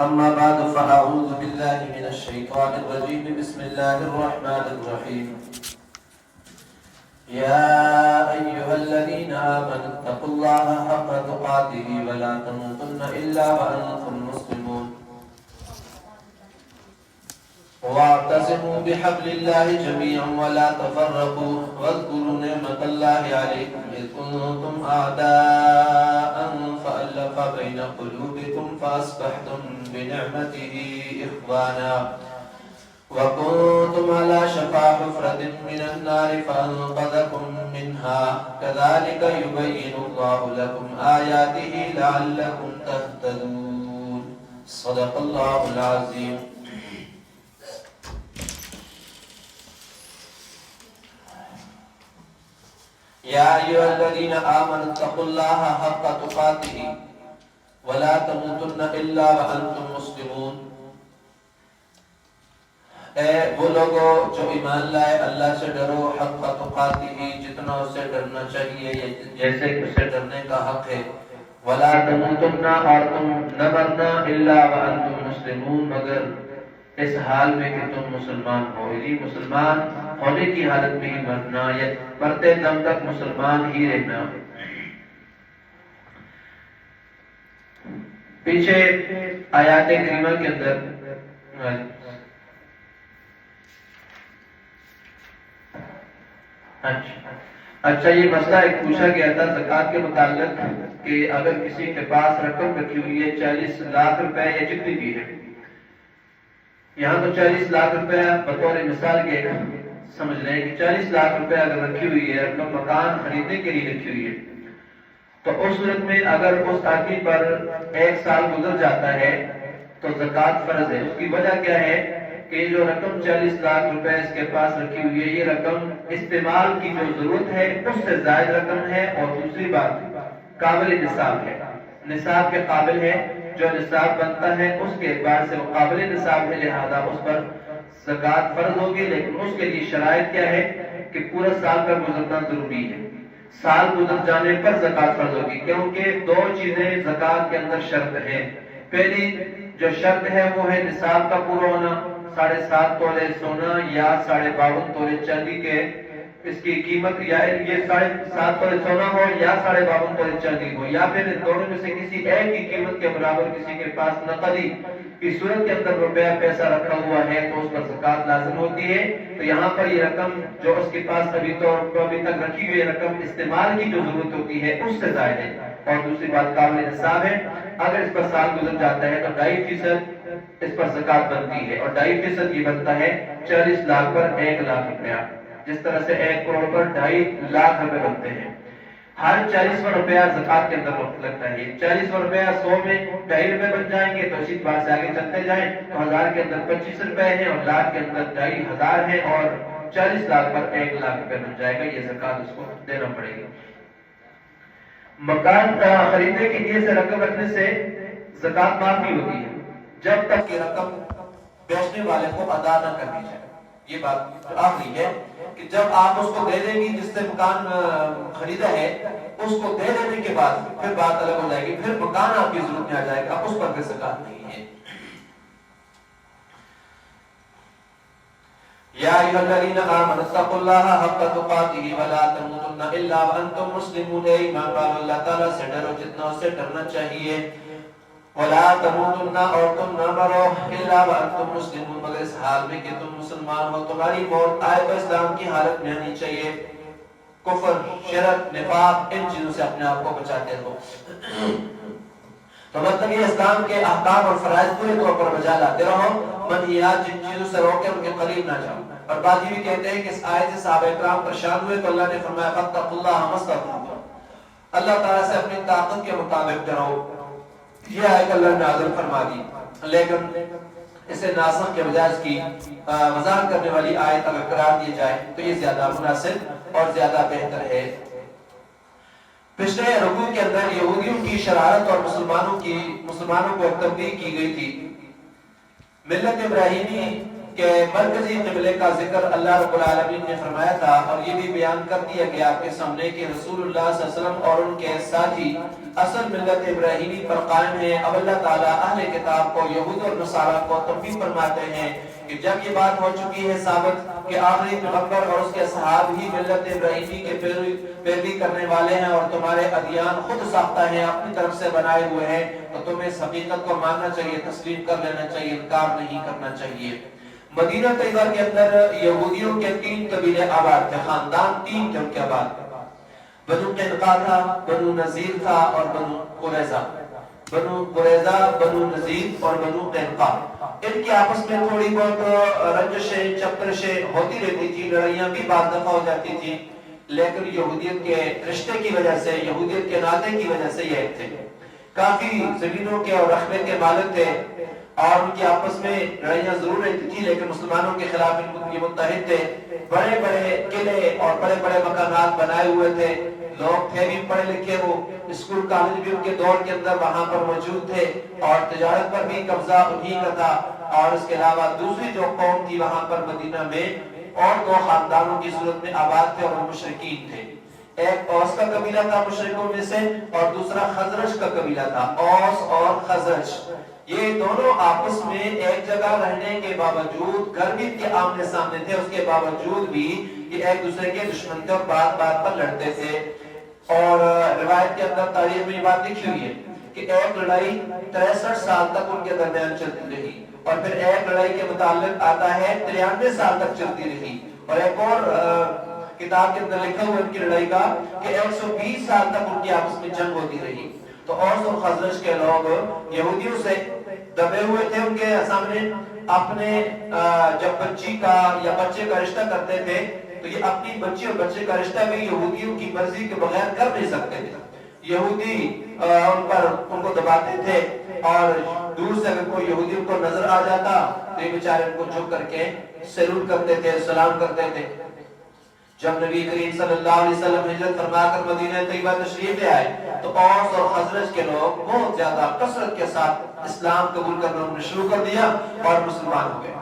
أما بعد فأعوذ بالله من الشيطان الرجيم بسم الله الرحمن الرحيم يا أيها الذين آمنوا اتقوا الله حق تقاته ولا تموتن إلا وأنتم مسلمون واعتصموا بحبل الله جميعا ولا تفرقوا واذكروا نعمة الله عليكم إذ كنتم أعداء فألف بين قلوبكم فأصبحتم بنعمته إخوانا وكنتم على شفا حفرة من النار فأنقذكم منها كذلك يبين الله لكم آياته لعلكم تهتدون صدق الله العظيم يا أيها الذين آمنوا اتقوا الله حق تقاته ولا تموتن إلا وأنتم مسلمون اے وہ لوگو جو ایمان لائے اللہ سے ڈرو حق تقاته جتنا اسے ڈرنا چاہیے جیسے کہ اسے ڈرنے کا حق ہے ولا تموتن اور تم نہ مرنا الا وانتم مسلمون مگر اس حال میں کہ تم مسلمان ہو یعنی مسلمان ہونے کی حالت میں ہی مرنا یا مرتے دم تک مسلمان ہی رہنا پیچھے آیات کریمہ کے اندر اچھا یہ مسئلہ ایک پوچھا گیا تھا زکوٰۃ کے متعلق کہ اگر کسی کے پاس رقم رکھی ہوئی ہے 40 لاکھ روپے یا جتنی بھی ہے یہاں تو 40 لاکھ روپے بطور مثال کے سمجھ رہے ہیں کہ 40 لاکھ روپے اگر رکھی ہوئی ہے رقم مکان خریدنے کے لیے رکھی ہوئی ہے تو اس صورت میں اگر اس آدمی پر 1 سال گزر جاتا ہے تو زکوٰۃ فرض ہے اس کی وجہ کیا ہے کہ جو رقم 40 لاکھ روپے اس کے پاس رکھی ہوئی ہے یہ رقم استعمال کی جو ضرورت ہے اس سے زائد رقم ہے اور دوسری بات قابل نصاب ہے نصاب کے قابل ہے جو نصاب بنتا ہے اس کے اعتبار سے وہ قابل نصاب ہے لہذا اس پر زکوٰۃ فرض ہوگی لیکن اس کے لیے شرائط کیا ہے کہ پورا سال کا گزرنا ضروری ہے سال گزر جانے پر زکوٰۃ فرض ہوگی کیونکہ 2 چیزیں زکوٰۃ کے اندر شرط ہیں پہلی جو شرط ہے وہ ہے نصاب کا پورا ہونا 7.5 تولے سونا یا 52.5 تولے چاندی کے اس کی قیمت یا یہ 7.5 تولے سونا ہو یا 52.5 تولے چاندی ہو یا پھر دونوں میں سے کسی ایک کی قیمت کے برابر کسی کے پاس نقدی کی صورت کے اندر روپیہ پیسہ رکھا ہوا ہے تو اس پر زکوٰۃ لازم ہوتی ہے تو یہاں پر یہ رقم جو اس کے پاس ابھی تک رکھی ہوئی رقم استعمال کی جو ضرورت ہوتی ہے اس سے زائد ہے اور دوسری بات قابل نصاب ہے اگر اس پر سال گزر جاتا ہے تو 2.5% اس پر زکوٰۃ بنتی ہے اور 2.5% یہ بنتا ہے 40 لاکھ پر 1 لاکھ روپیہ جس طرح سے 1 کروڑ پر 2.5 لاکھ روپے بنتے ہیں ہر 40واں روپیہ زکوٰۃ کے اندر لگتا ہے 40واں روپیہ 100 میں 2.5 روپے بن جائیں گے تو اسی بات سے آگے چلتے جائیں تو 1000 کے اندر 25 روپے ہیں اور لاکھ کے اندر 2.5 ہے اور 40 لاکھ پر 1 لاکھ روپے بن جائے گا یہ زکوٰۃ اس کو دینا پڑے گی مکان خریدنے کے لیے سے رقم رکھنے سے زکوٰۃ معاف نہیں ہوتی ہے جب تک کہ رقم بیچنے والے کو ادا نہ کر دی جائے یہ بات آخری ہے کہ جب آپ اس کو دے دیں گی جس سے مکان خریدا ہے اس کو دے دینے کے بعد پھر بات الگ ہو جائے گی پھر مکان آپ کی ضرورت میں آ جائے گا اس پر پھر زکوٰۃ نہیں ہے یا ایھا الذین آمنوا اتقوا اللہ حق تقاتہ ولا تموتن الا وانتم مسلمون ایمان والو اللہ تعالیٰ سے ڈرو جتنا اسے ڈرنا چاہیے ولا تموتن اور تم نہ مرو الا وانتم مسلمون مگر اس حال میں کہ تم مسلمان ہو تمہاری موت آئے تو اسلام کی حالت میں آنی چاہیے کفر شرک نفاق ان چیزوں سے اپنے آپ کو بچاتے رہو تو مطلب یہ اسلام کے احکام اور فرائض پورے طور پر بجا لاتے رہو منہیات جن چیزوں سے روکے ان کے قریب نہ جاؤ اور بعد یہ بھی کہتے ہیں کہ اس آیت سے صحابہ کرام پریشان ہوئے تو اللہ نے فرمایا فاتقوا اللہ ما استطعتم اللہ تعالیٰ سے اپنی طاقت کے مطابق ڈرو یہ آیت اللہ نے نازل فرما دی لیکن اسے ناسخ کے بجائے اس کی وضاحت کرنے والی آیت اگر قرار دی جائے تو یہ زیادہ مناسب اور زیادہ بہتر ہے پچھلے رکوع کے اندر یہودیوں کی شرارت اور مسلمانوں کو تنبیہ کی گئی تھی ملت ابراہیمی کہ مرکزی قبلے کا ذکر اللہ رب العالمین نے فرمایا تھا، اور یہ بھی بیان کر دیا گیا آپ کے سامنے کہ رسول اللہ صلی اللہ علیہ وسلم اور ان کے ساتھی اصل ملت ابراہیمی پر قائم ہیں۔ اب اللہ تعالیٰ اہل کتاب کو، یہود اور نصارہ کو تنبیہ فرماتے ہیں کہ جب یہ بات ہو چکی ہے ثابت کہ آخری پیغمبر اور اس کے صحاب ہی ملت ابراہیمی کے پیروی کرنے والے ہیں اور تمہارے ادیان خود ساختہ ہیں، اپنی طرف سے بنائے ہوئے ہیں، تو تمہیں اس حقیقت کو ماننا چاہیے، تسلیم کر لینا چاہیے، انکار نہیں کرنا چاہیے۔ مدینہ طیبہ کے اندر یہودیوں کے 3 قبیلے آباد تھے، خاندان 3 تھے ان کے آباد، بنو قینقاع تھا، بنو نذیر تھا اور بنو قریظہ۔ بنو قریظہ، بنو نذیر اور بنو قینقاع، ان کی آپس میں تھوڑی بہت رنجشیں چپرشیں ہوتی رہتی تھی، لڑائیاں بھی بعض دفعہ ہو جاتی تھی، لیکن یہودیت کے رشتے کی وجہ سے، یہودیت کے ناطے کی وجہ سے یہ ایک تھے، کافی زمینوں کے اور رقبے کے مالک تھے، اور ان کی آپس میں لڑائیاں ضرور رہتی تھی، لیکن مسلمانوں کے خلاف یہ متحد تھے، بڑے بڑے قلعے اور بڑے بڑے مکانات بنائے ہوئے تھے، لوگ تھے بھی پڑھے لکھے، وہ اسکول کالج بھی ان کے دور کے اندر وہاں پر موجود تھے، اور تجارت پر بھی قبضہ انہی کا تھا۔ اور اس کے علاوہ دوسری جو قوم تھی وہاں پر مدینہ میں اور 2 خاندانوں کی صورت میں آباد تھے، اور وہ مشرکین تھے۔ ایک اوس کا قبیلہ تھا مشرکوں میں سے، اور دوسرا خزرج کا قبیلہ تھا، اوس اور خزرج۔ یہ دونوں آپس میں ایک جگہ رہنے کے باوجود، گھر بھی کے آمنے سامنے تھے، اس کے باوجود بھی یہ ایک دوسرے کے دشمن تھے اور بات بات پر لڑتے تھے۔ اور روایت کے اندر تاریخ میں یہ بات لکھی ہوئی ہے کہ ایک لڑائی 63 سال تک ان کے درمیان چلتی رہی، اور پھر ایک لڑائی کے متعلق آتا ہے 93 سال تک چلتی رہی، اور ایک اور کتاب کے اندر لکھا ہوا ان کی لڑائی کا کہ 120 سال تک ان کی آپس میں جنگ ہوتی رہی۔ تو اوس اور خزرج کے لوگ یہودیوں سے دبے ہوئے تھے، ان کے سامنے اپنے جب بچی کا یا بچے کا رشتہ کرتے تھے تو یہ اپنی بچی اور بچے کا رشتہ بھی یہودیوں کی مرضی کے بغیر کر نہیں سکتے تھے۔ یہودی ان کو دباتے تھے، اور دور سے اگر کوئی یہودی ان کو نظر آ جاتا تو یہ بیچارے ان کو جھک کر کے سلوٹ کرتے تھے، سلام کرتے تھے۔ جب نبی کریم صلی اللہ علیہ وسلم ہجرت فرما کر مدینہ طیبہ تشریف لے آئے تو اوس اور خزرج کے لوگ بہت زیادہ کثرت کے ساتھ اسلام قبول کرنا انہوں نے شروع کر دیا اور مسلمان ہو گئے۔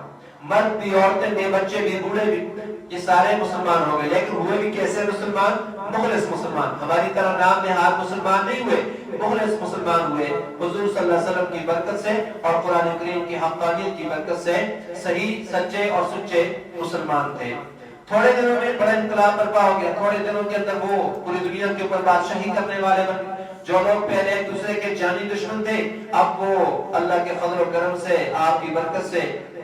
مرد بھی، عورتیں بھی، بچے بھی، بوڑھے بھی، یہ سارے مسلمان ہو گئے، لیکن ہوئے بھی کیسے مسلمان؟ مخلص مسلمان، ہماری طرح نام نہاد مسلمان نہیں ہوئے، مخلص مسلمان ہوئے، حضور صلی اللہ علیہ وسلم کی برکت سے اور قرآن کریم کی حقانیت کی برکت سے صحیح سچے اور سچے مسلمان تھے۔ تھوڑے دنوں میں بڑا انقلاب برپا ہو گیا، تھوڑے دنوں کے اندر وہ پوری دنیا کے اوپر بادشاہی کرنے والے بن گئے۔ جو لوگ پہلے ایک دوسرے کے جانی دشمن تھے، اب وہ اللہ کے فضل و کرم سے، آپ کی برکت سے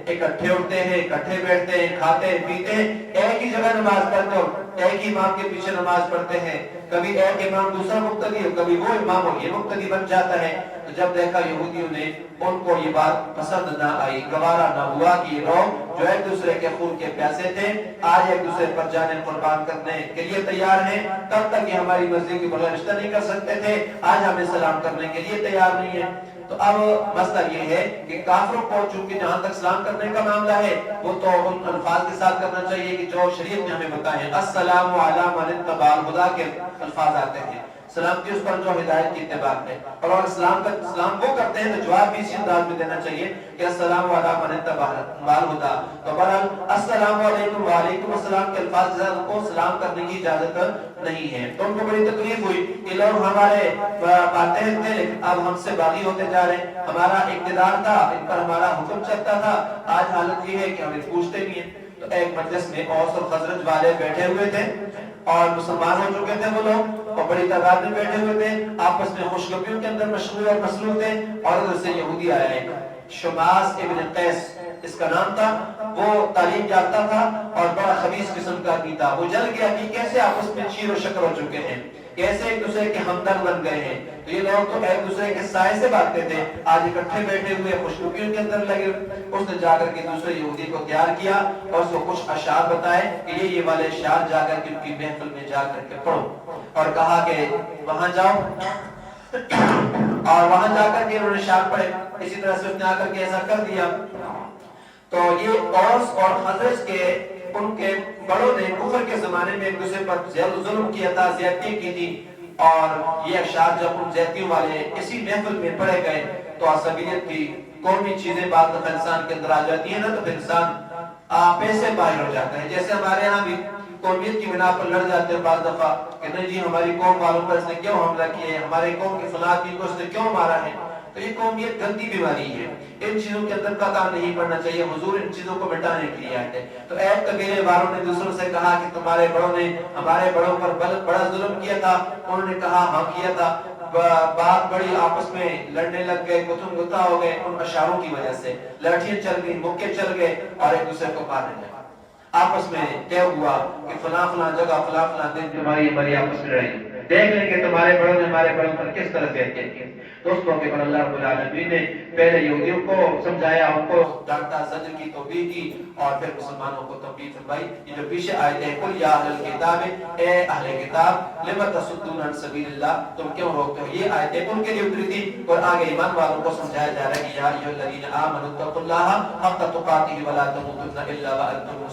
اکٹھے اٹھتے ہیں، اکٹھے بیٹھتے ہیں، کھاتے ہیں، پیتے ہیں، ایک ہی جگہ نماز پڑھتے ہو، ایک ہی امام کے پیچھے نماز پڑھتے ہیں، کبھی ایک امام دوسرا مقتدی ہو، کبھی وہ امام ہو، یہ مقتدی بن جاتا ہے۔ تو جب دیکھا یہودیوں نے، ان کو یہ بات پسند نہ آئی، گوارا نہ ہوا کہ یہ لوگ جو ایک دوسرے کے خون کے پیاسے تھے آج ایک دوسرے پر جانیں قربان کرنے کے لیے تیار ہیں، تب تک یہ ہماری مرضی کے بغیر رشتہ نہیں کر سکتے تھے، آج ہمیں سلام کرنے کے لیے تیار نہیں ہے۔ تو اب مسئلہ یہ ہے کہ کافروں کو چونکہ جہاں تک سلام کرنے کا معاملہ ہے وہ تو ان الفاظ کے ساتھ کرنا چاہیے کہ جو شریعت نے ہمیں بتائے ہیں، السلام علی من اتبع الہدی کے الفاظ آتے ہیں، سلامتی اس پر جو ہدایت کی اتباع ہے، اور اگر سلام وہ کرتے ہیں تو جواب بھی اسی انداز میں دینا چاہیے کہ السلام علی من اتبع الہدی۔ تو بہرحال السلام علیکم وعلیکم السلام کے الفاظ کے ساتھ کو سلام کرنے کی اجازت نہیں ہے۔ تو ان کو بڑی تکلیف ہوئی کہ لوگ ہمارے باتیں تھے لیکن اب ہم سے باغی ہوتے جا رہے ہیں، ہمارا اقتدار تھا، ان پر ہمارا حکم چلتا تھا، آج حالت یہ ہے کہ ہمیں پوچھتے نہیں ہیں۔ تو ایک مجلس میں اوس اور خزرج والے بیٹھے ہوئے تھے اور مسلمان ہو چکے تھے وہ لوگ، اور بڑی تعداد میں بیٹھے ہوئے تھے، آپس میں خوشگپیوں کے اندر مشغول اور مصروف تھے، اور ادھر سے یہودی آیا ہے، شماس ابن قیس اس کا نام تھا، وہ تعلیم یافتہ تھا اور بڑا خبیث قسم کا آدمی تھا۔ وہ جل گیا کہ کیسے آپس میں چیر و شکر ہو چکے ہیں، کیسے ایک دوسرے کے ہمدرد بن گئے ہیں۔ تو یہ لوگ تو ایک دوسرے کے سائے سے باتیں تھے، آج اکٹھے بیٹھے ہوئے خوشگپیوں کے اندر لگے۔ اس نے جا کر کے دوسرے یہودی کو تیار کیا اور اس کو کچھ اشعار بتائے کہ یہ والے اشعار جا کر کے ان کی محفل میں جا کر کے پڑھو، اور کہا کہ وہاں جاؤ، اور وہاں جا کر کے انہوں نے اشعار پڑھے۔ اسی طرح سے اس نے آ کر کے ایسا کر دیا۔ تو یہ اوس اور خزرج کے ان کے بڑوں نے کفر کے زمانے میں ایک دوسرے پر ظلم کیا تھا، زیادتی کی تھی، اور یہ اشعار جب ان زیادتیوں والے اسی محفل میں پڑھے گئے تو عصبیت کی قومی چیزیں بعد دفعہ انسان کے اندر آ جاتی ہیں نا، تو انسان پیسے باہر ہو جاتا ہے. جیسے ہمارے ہاں بھی قومیت کی بنا پر لڑ جاتے ہیں بعض دفعہ کہ نہیں جی ہماری قوم والوں پر اس نے کیوں حملہ کیا ہے, ہمارے قوم کے فلاں آدمی کو اس نے کیوں مارا ہے. تو یہ قومیت گندی بیماری ہے, ان چیزوں کے اندر قطع نہیں پڑنا چاہیے. حضور ان چیزوں کو مٹانے کے لیے آتے ہیں. تو ایک قبیلے والوں نے دوسروں سے کہا کہ تمہارے بڑوں نے ہمارے بڑوں پر بڑا ظلم کیا تھا. انہوں نے کہا ہاں کیا تھا. بات بڑی, آپس میں لڑنے لگ گئے, گتم گتا ہو گئے. ان اشاروں کی وجہ سے لاٹھیاں چل گئی, مکے چل گئے اور ایک دوسرے کو مارنے لگے. آپس میں طے ہوا کہ فلاں فلاں جگہ فلاں فلاں دن ہماری آپس میں لڑائی. دیکھ لیں کہ تمہارے بڑوں نے ہمارے بڑوں پر کس طرح سے احتیاط کیا. تو اس موقع پر اللہ رب العالمین نے پہلے یہودیوں کو سمجھایا, ان کو ڈانٹا, زجر کی, توبیخ کی, اور پھر مسلمانوں کو تنبیہ فرمائی. یہ جو پیچھے آیتیں ہیں, قل یا اہل الکتاب, اے اہل کتاب, لم تصدون عن سبیل اللہ, تم کیوں روکتے ہو. یہ آیتیں ان کے لیے اتری تھی اور آگے ایمان والوں کو سمجھایا جا رہا ہے کہ یا ایھا الذین آمنوا اتقوا اللہ حق تقاتہ ولا تموتن الا وانتم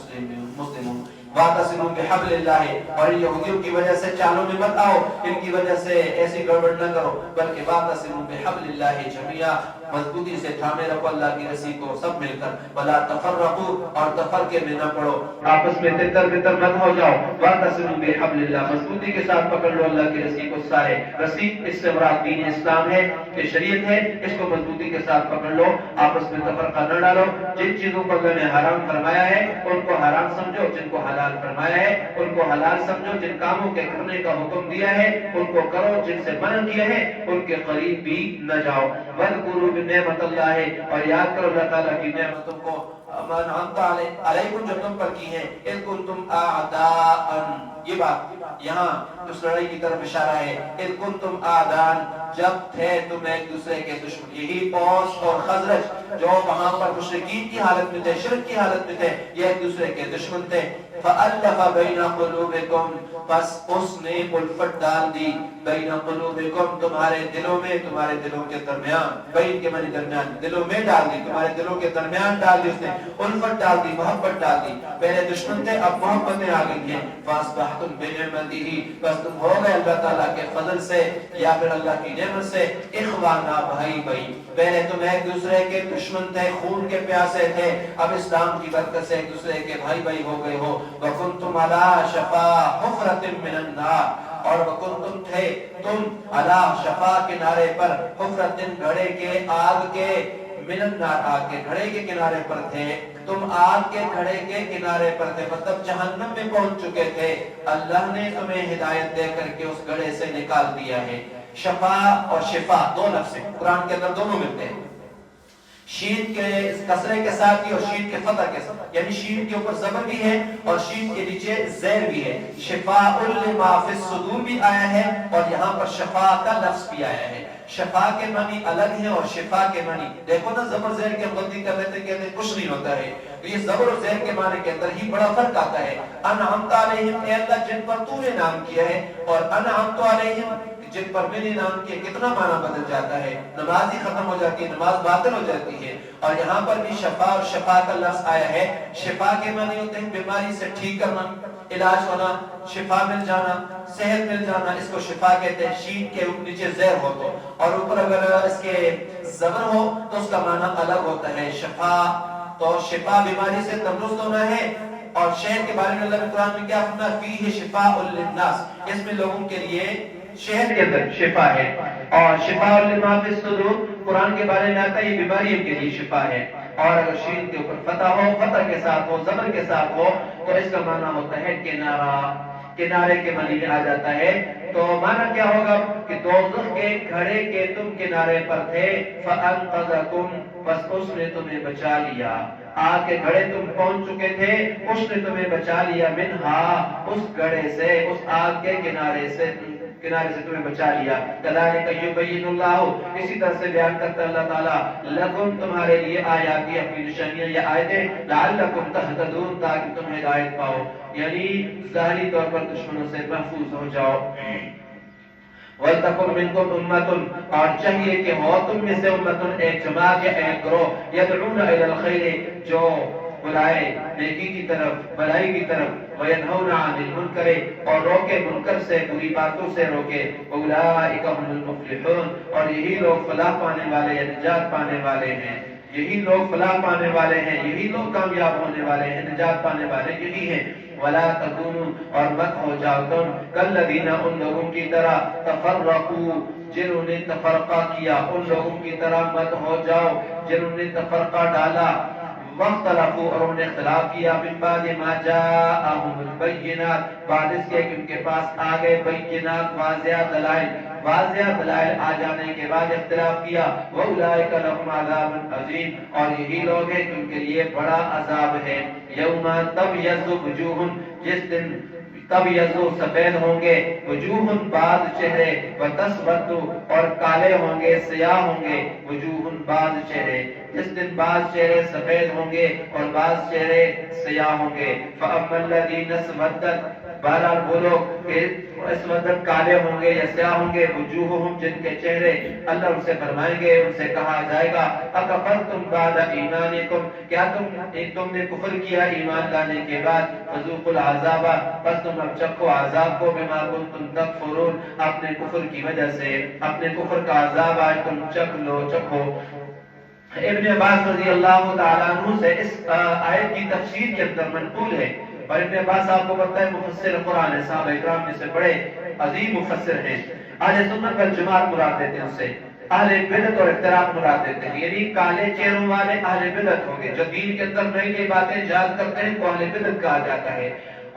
مسلمون. واعتصموا بحبل اللہ, اور یہودیوں کی وجہ سے چالوں میں مت آؤ, ان کی وجہ سے ایسی گڑبڑ نہ کرو, بلکہ واعتصموا بحبل اللہ جميعا, مضبوطی سے تھامے رکھو اللہ کی رسی کو سب مل کر. ولا تفرقوا, اور تفرقے میں نہ پڑو, آپس میں تتر بتر مت ہو جاؤ. واعتصموا بحبل اللہ, مضبوطی کے ساتھ پکڑ لو اللہ کی رسی کو. سارے رسی اس سے مراد دین اسلام ہے, یہ شریعت ہے, اس کو مضبوطی کے ساتھ پکڑ لو, آپس میں تفرقہ نہ ڈالو. جن چیزوں کو اللہ نے حرام فرمایا ہے ان کو حرام سمجھو, جن کو حلال فرمایا ہے ان کو حلال سمجھو. جن کاموں کے کرنے کا حکم دیا ہے ان کو کرو, جن سے منع کیا ہے ان کے قریب بھی نہ جاؤ. واذکروا بنعمت اللہ, اور یاد کرو اللہ تعالیٰ کی نعمتوں کو, انعمت علیکم, جو تم پر کی ہیں. اذ کنتم اعداء, یہ بات یہاں اس لڑائی کی طرف اشارہ ہے. اذ کنتم اعداء, جب تھے تم ایک دوسرے کے دشمن. یہی اوس اور خزرج جو وہاں پر مشرکین کی حالت میں تھے, شرک کی حالت میں تھے, یہ ایک دوسرے کے دشمن تھے. فألف بین قلوبکم, بس اس نے الفت ڈال دی, بین قلوبکم, تمہارے دلوں میں, تمہارے دلوں کے درمیان, بین کے معنی درمیان, دلوں میں ڈال دی, تمہارے دلوں کے درمیان ڈال دی اس نے, الفت ڈال دی, محبت ڈال دی. پہلے دشمن تھے, اب محبتیں آ گئی ہیں. فاصبحتم بنعمتہ, بس تم ہو گئے اللہ تعالیٰ کے فضل سے یا پھر اللہ کی نعمت سے اخوانا, بھائی بھائی. پہلے تم ایک دوسرے کے دشمن تھے, خون کے پیاسے تھے, اب اسلام کی برکت سے ایک دوسرے کے بھائی بھائی ہو گئے ہو. وَكُنْتُمْ عَلَىٰ شَفَا حُفْرَةٍ مِّنَ النَّارِ, اور وَكُنْتُمْ تھے تم عَلَىٰ شَفَا, کنارے پر, حُفْرَةٍ, گھڑے کے, آگ کے, مِّنَ النَّارِ, آگ کے گھڑے کے کنارے پر تھے. تم آگ کے گھڑے کے کنارے پر تھے, مطلب جہنم میں پہنچ چکے تھے. اللہ نے تمہیں ہدایت دے کر کے اس گھڑے سے نکال دیا ہے. شفا اور شفا دو لفظ ہیں قرآن کے اندر, دونوں ملتے ہیں. شین کے کسرے کے ساتھ بھی اور شین کے فتح کے ساتھ, یعنی شین کے اوپر زبر بھی ہے اور شین کے نیچے زیر بھی ہے. شفاء لما فی الصدور بھی آیا ہے اور یہاں پر شفا کا لفظ بھی آیا ہے. شفا کے معنی الگ ہے اور شفا کے معنی, دیکھو نا زبر زیر کے غلطی کر لیتے, کہتے ہیں کچھ نہیں ہوتا ہے. تو یہ زبر اور زیر کے معنی کے اندر ہی بڑا فرق آتا ہے. انعمت علیہم, اے اللہ جن پر تو نے نام کیا ہے, اور انعمت علیہم, جن پر میں نے نام کیا, کتنا معنی بدل جاتا ہے. نماز ہی ختم ہو جاتی ہے, نماز باطل ہو جاتی ہے. اور یہاں پر بھی شفا اور شفا کا لفظ آیا ہے. شفا کے معنی ہوتے ہیں بیماری سے ٹھیک کرنا, علاج ہونا, شفا مل جانا, صحت مل جانا, اس کو شفا کہتے ہیں. شین کے نیچے زیر ہو تو, اور اوپر اگر اس کے زبر ہو تو اس کا معنی الگ ہوتا ہے. شفا تو شفا بیماری سے تندرست ہونا ہے. اور شہد کے بارے میں اللہ نے قرآن میں کیا فرمایا, فیہ شفاء للناس, اس میں لوگوں کے لیے شہد کے اندر شفا ہے. اور شفاء لما فی الصدور قرآن کے بارے میں آتا ہے, یہ بیماریوں کے لیے شفا ہے. اور اگر شین کے اوپر فتح ہو, فتح کے ساتھ ہو, زبر کے ساتھ ہو, تو اس کا معنی ہوتا ہے کنارہ, کنارے کے معنی میں آ جاتا ہے. تو معنی کیا ہوگا کہ دوزخ کے گھڑے کے تم کنارے پر تھے, فَأَنْقَذَكُمْ, بس اس نے تمہیں بچا لیا. آگ کے گھڑے تم پہنچ چکے تھے, اس نے تمہیں بچا لیا. منہا, اس گھڑے سے, اس آگ کے کنارے سے تمہیں بچا لیا. کذالک یبین اللہ, اسی طرح سے بیان کرتا اللہ تعالیٰ, لکم, تمہارے لیے آیات, اپنی نشانیاں یا آیتیں, لعلکم تہتدون, تاکہ تم ہدایت پاؤ, یعنی ظاہری طور پر دشمنوں سے محفوظ ہو جاؤ. وَلْتَكُنْ مِنْكُمْ أُمَّةٌ, اور چاہیے کہ ہو تم میں سے امتن, ایک جماعت یا ایک گروہ, يَدْعُونَ إِلَى الْخَيْرِ, جو بلائے نیکی کی طرف، بھلائی کی طرف، وینہون عن المنکر اور روکے منکر سے، بری باتوں سے روکے، اولئک هم المفلحون اور یہی لوگ فلاح پانے والے یا نجات پانے والے ہیں، یہی لوگ فلاح پانے والے ہیں، یہی لوگ کامیاب ہونے والے ہیں، نجات پانے والے یہی ہیں۔ ولا تکونوا اور مت ہو جاؤ تم کالذین ان لوگوں کی طرح تفرقوا جنہوں نے تفرقہ کیا، ان لوگوں کی طرح مت ہو جاؤ جنہوں نے تفرقہ ڈالا، واختلفوا اور انہوں نے اختلاف کیا، من بعد ما جاءهم البینات بعد اس کے کہ ان کے پاس آ گئے بینات واضح دلائل، واضح دلائل آ جانے کے بعد اختلاف کیا، وَأُولَئِكَ لَهُمْ عَذَابٌ عَظِيمٌ اور یہی لوگ ہیں کہ ان کے لیے بڑا عذاب ہے۔ یوم تبیض وجوہ جس دن تبیض سفید ہوں گے، وجوہ بعض چہرے، وتسود اور کالے ہوں گے، سیاہ ہوں گے، وجوہ بعض چہرے، جس دن بعض چہرے سفید ہوں گے اور بعض چہرے سیاہ ہوں گے۔ فَأَمَّا الَّذِينَ اسْوَدَّتْ بہرحال وہ لوگ کہ اسودت کالے ہوں گے یا سیاہ ہوں گے، وجوہہم جن کے چہرے، اللہ ان سے فرمائیں گے، ان سے کہا جائے گا اکفرتم بعد ایمانکم کیا تم نے کفر کیا ایمان لانے کے بعد، فذوقوا العذاب بس تم اب چکھو عذاب کو، بما کنتم تکفرون اپنے کفر کی وجہ سے، اپنے کفر کا عذاب آج تم چکھ لو، چکھو۔ ابن عباس رضی اللہ تعالیٰ عنہ سے اس آیت کی تفسیر کے اندر منقول ہے، اور ابن عباس آپ کو پتہ ہے مفسر قرآن ہے، صحابہ اکرام میں سے بڑے عظیم مفسر ہیں۔ اہل سنت والجماعت مراد دیتے ہیں اسے، اہل بدعت اور اختلاف مراد دیتے ہیں، یعنی کالے چہروں والے اہل بدعت ہوں گے، جو دین کے اندر نئی نئی باتیں ایجاد کرتے ہیں کو اہل بدعت کہا جاتا ہے۔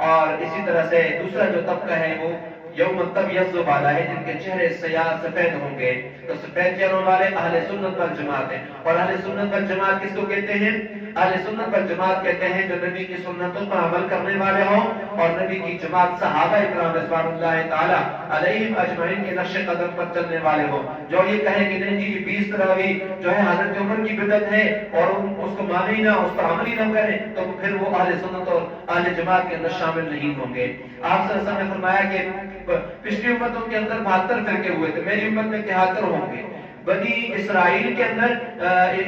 اور اسی طرح سے دوسرا جو طبقہ ہے وہ یوم تبیض والا ہے، جن کے چہرے سیاہ سفید ہوں گے، تو سفید چہروں والے اہل سنت والجماعت ہیں۔ اور اہل سنت والجماعت کس کو کہتے ہیں؟ اہل سنت والجماعت کہتے ہیں جو نبی کی سنتوں پر عمل کرنے والے ہوں اور نبی کی جماعت صحابہ اکرام رضوان اللہ تعالی علیہم اجمعین کے نقش قدم پر چلنے والے ہوں، جو یہ کہے کہ نہیں جی 20 تراویح جو ہے حضرت عمر کی بدعت ہے اور اس کو مانے ہی نہ، اس پر عمل ہی نہ کریں، تو پھر وہ اہل سنت اور اہل جماعت کے اندر شامل نہیں ہوں گے۔ آپ صلی اللہ علیہ وسلم نے فرمایا کہ پچھلی امتوں کے اندر 72 فرقے ہوئے تھے، میری امت میں 73 ہوں گے۔ بنی اسرائیل کے اندر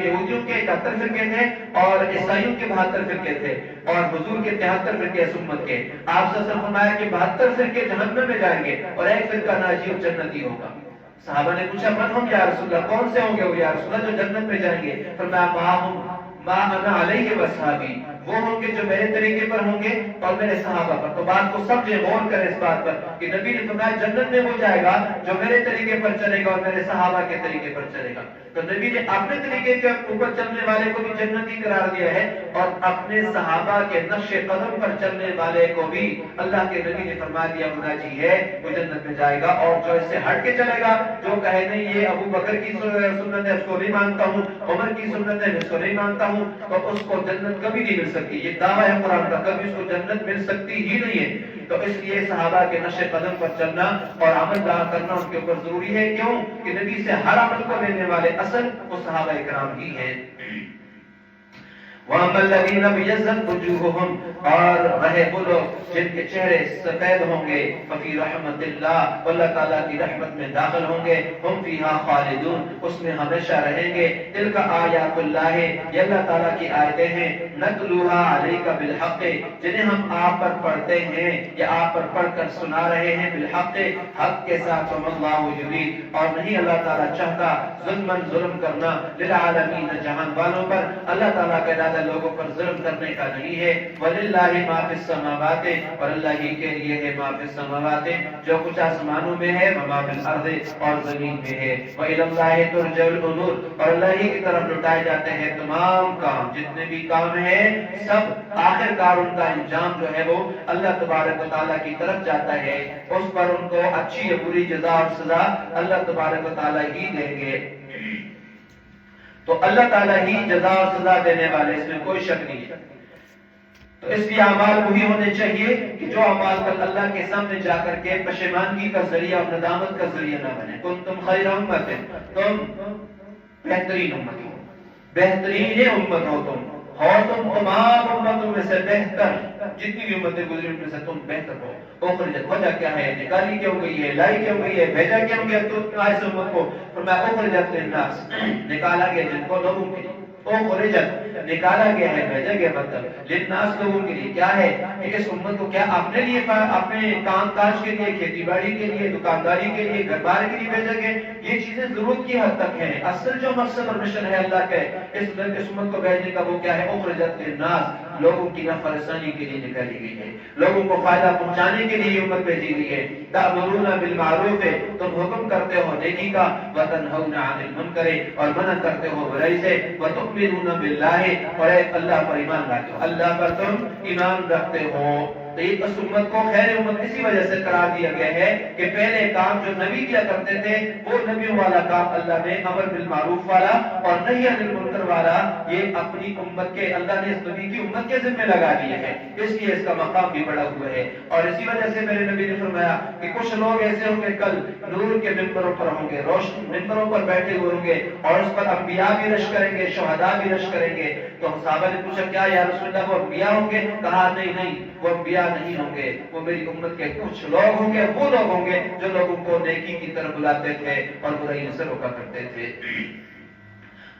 یہودیوں کے 71 فرقے تھے اور عیسائیوں کے 72 فرقے تھے، اور حضور کے 73 فرقے اس امت کے۔ آپ سے فرمایا کہ 72 فرقے جہنم میں جائیں گے اور ایک فرقہ ناجی اور جنتی ہوگا۔ صحابہ نے پوچھا من ہم یا رسول اللہ، کون سے ہوں گے وہ یا رسول اللہ جو جنت میں جائیں گے؟ فرمایا ما انا علیہ واصحابی، وہ ہوں گے جو میرے طریقے پر ہوں گے اور میرے صحابہ پر۔ تو بات کو سمجھے، غور کریں اس بات پر کہ نبی نے فرمایا جنت میں وہ جائے گا جو میرے طریقے پر چلے گا اور میرے صحابہ کے طریقے پر چلے گا۔ تو نبی نے اپنے طریقے کے اوپر چلنے والے کو بھی جنتی قرار دیا ہے اور اپنے صحابہ کے نقش قدم پر چلنے والے کو بھی اللہ کے نبی نے فرما دیا مناجی ہے، وہ جنت میں جائے گا۔ اور جو اس سے ہٹ کے چلے گا، جو کہے نہیں یہ ابو بکر کی سنت ہے اس کو نہیں مانتا ہوں، عمر کی سنت ہے اس کو نہیں مانتا ہوں، تو اس کو جنت کبھی نہیں مل سکتی۔ یہ دعویٰ ہے قرآن کا، کبھی اس کو جنت مل سکتی ہی نہیں ہے۔ تو اس لیے صحابہ کے نقش قدم پر چلنا اور عمل کرنا ان کے اوپر ضروری ہے۔ کیوں کہ نبی سے ہر عمل کو لینے والے اصل وہ صحابہ اکرام ہی ہیں۔ وَأَمَّا الَّذِينَ ابْيَضَّتْ وُجُوهُهُمْ اور رہے وہ لوگ جن کے چہرے سفید ہوں گے، فِي رَحْمَتِ اللَّهِ اللہ تعالیٰ کی رحمت میں داخل ہوں گے، ہم فیہا خالدون اس میں ہمیشہ رہیں گے۔ تلک آیات اللہ یہ اللہ تعالیٰ کی آیتیں ہیں، نتلوہا علیک بالحق جنہیں ہم آپ پر پڑھتے ہیں یا آپ پر پڑھ کر سنا رہے ہیں، بالحق حق کے ساتھ، وما اللہ یرید اور نہیں اللہ تعالیٰ چاہتا ظلم کرنا، للعالمین جہان والوں پر اللہ تعالیٰ کا ارادہ لوگوں پر ظلم کرنے کا نہیں ہے۔ وَلِلَّهِ مَا فِي السَّمَاوَاتِ اور اللہ ہی کے لیے ہے مَا فِي السَّمَاوَاتِ جو کچھ آسمانوں میں ہے، وَمَا فِي الْأَرْضِ اور زمین میں ہے۔ وَإِلَى اللَّهِ تُرْجَعُ الْأُمُورُ اور اللہ ہی کی طرف لوٹائے جاتے ہیں تمام کام، جتنے بھی کام ہیں سب آخر کار ان کا انجام جو ہے وہ اللہ تبارک و تعالیٰ کی طرف جاتا ہے، اس پر ان کو اچھی یا بری جزا اور سزا اللہ تبارک و تعالیٰ ہی دیں گے۔ تو اللہ تعالیٰ ہی جزا اور سزا دینے والے، اس میں کوئی شک نہیں ہے۔ تو اس لیے اعمال وہی ہونے چاہیے کہ جو اعمال کل اللہ کے سامنے جا کر کے پشیمانگی کا ذریعہ اور ندامت کا ذریعہ نہ بنے۔ کنتم خیر امت تم بہترین امت ہو، بہترین امت ہو، تم تمام امتوں میں سے بہتر جتنی بھی امتیں گزری ان میں سے تم بہتر ہو۔ اخرجت وجہ کیا ہے، نکالی کیوں گئی ہے، لائی کیوں گئی ہے، بھیجا کیوں گیا تو ایسے امت کو؟ فرمایا اخرجت للناس، نکالا گیا جن کو لوگوں کے لیے، اخرجت نکالا گیا ہے، بھیجا گیا مطلب للناس لوگوں کے لیے، کیا ہے کہ اس امت کو کیا اپنے لیے، اپنے کام کاج کے لیے، کھیتی باڑی کے لیے، دکانداری کے لیے، گھر بار کے لیے بھیجا گیا؟ یہ چیزیں ضرورت کی حد تک ہیں، اصل جو مقصد اور مشن ہے اللہ کے اس امت کو بھیجنے کا وہ کیا ہے؟ اخرجت للناس، لوگوں کی نفع رسانی کے لیے نکالی گئی ہے، لوگوں کو فائدہ پہنچانے کے لیے امت بھیجی گئی ہے۔ تأمرون بالمعروف، تم حکم کرتے ہو نیکی کا، وتنہون عن المنکر، اور منع کرتے ہو برائی سے، وتؤمنون باللہ، اور اللہ پر ایمان لاتے ہو، اللہ پر تم ایمان رکھتے ہو۔ تو یہ اس امت کو خیر امت اسی وجہ سے قرار دیا گیا ہے کہ پہلے کام جو نبی کیا کرتے تھے وہ نبیوں والا کام اللہ نے امر بالمعروف والا اور نہی عن المنکر والا یہ اپنی امت کے اللہ نے اس نبی کی امت کے ذمہ لگا دیا ہے، اس لیے اس کا مقام بھی بڑا ہوا ہے۔ اور اسی وجہ سے میرے نبی نے فرمایا کہ کچھ لوگ ایسے ہوں گے کل نور کے ممبروں پر ہوں گے، روشن ممبروں پر بیٹھے ہوئے ہوں گے اور اس پر انبیاء بھی رش کریں گے، شہداء بھی رش کریں گے۔ تو صحابہ نے پوچھا کیا یا رسول اللہ وہ انبیاء ہوں گے؟ کہا نہیں، وہ انبیاء نہیں ہوں گے، وہ میری امت کے کچھ لوگ ہوں گے، وہ لوگ ہوں گے جو لوگوں کو نیکی کی طرف بلاتے تھے اور برائی سے روکا کرتے تھے۔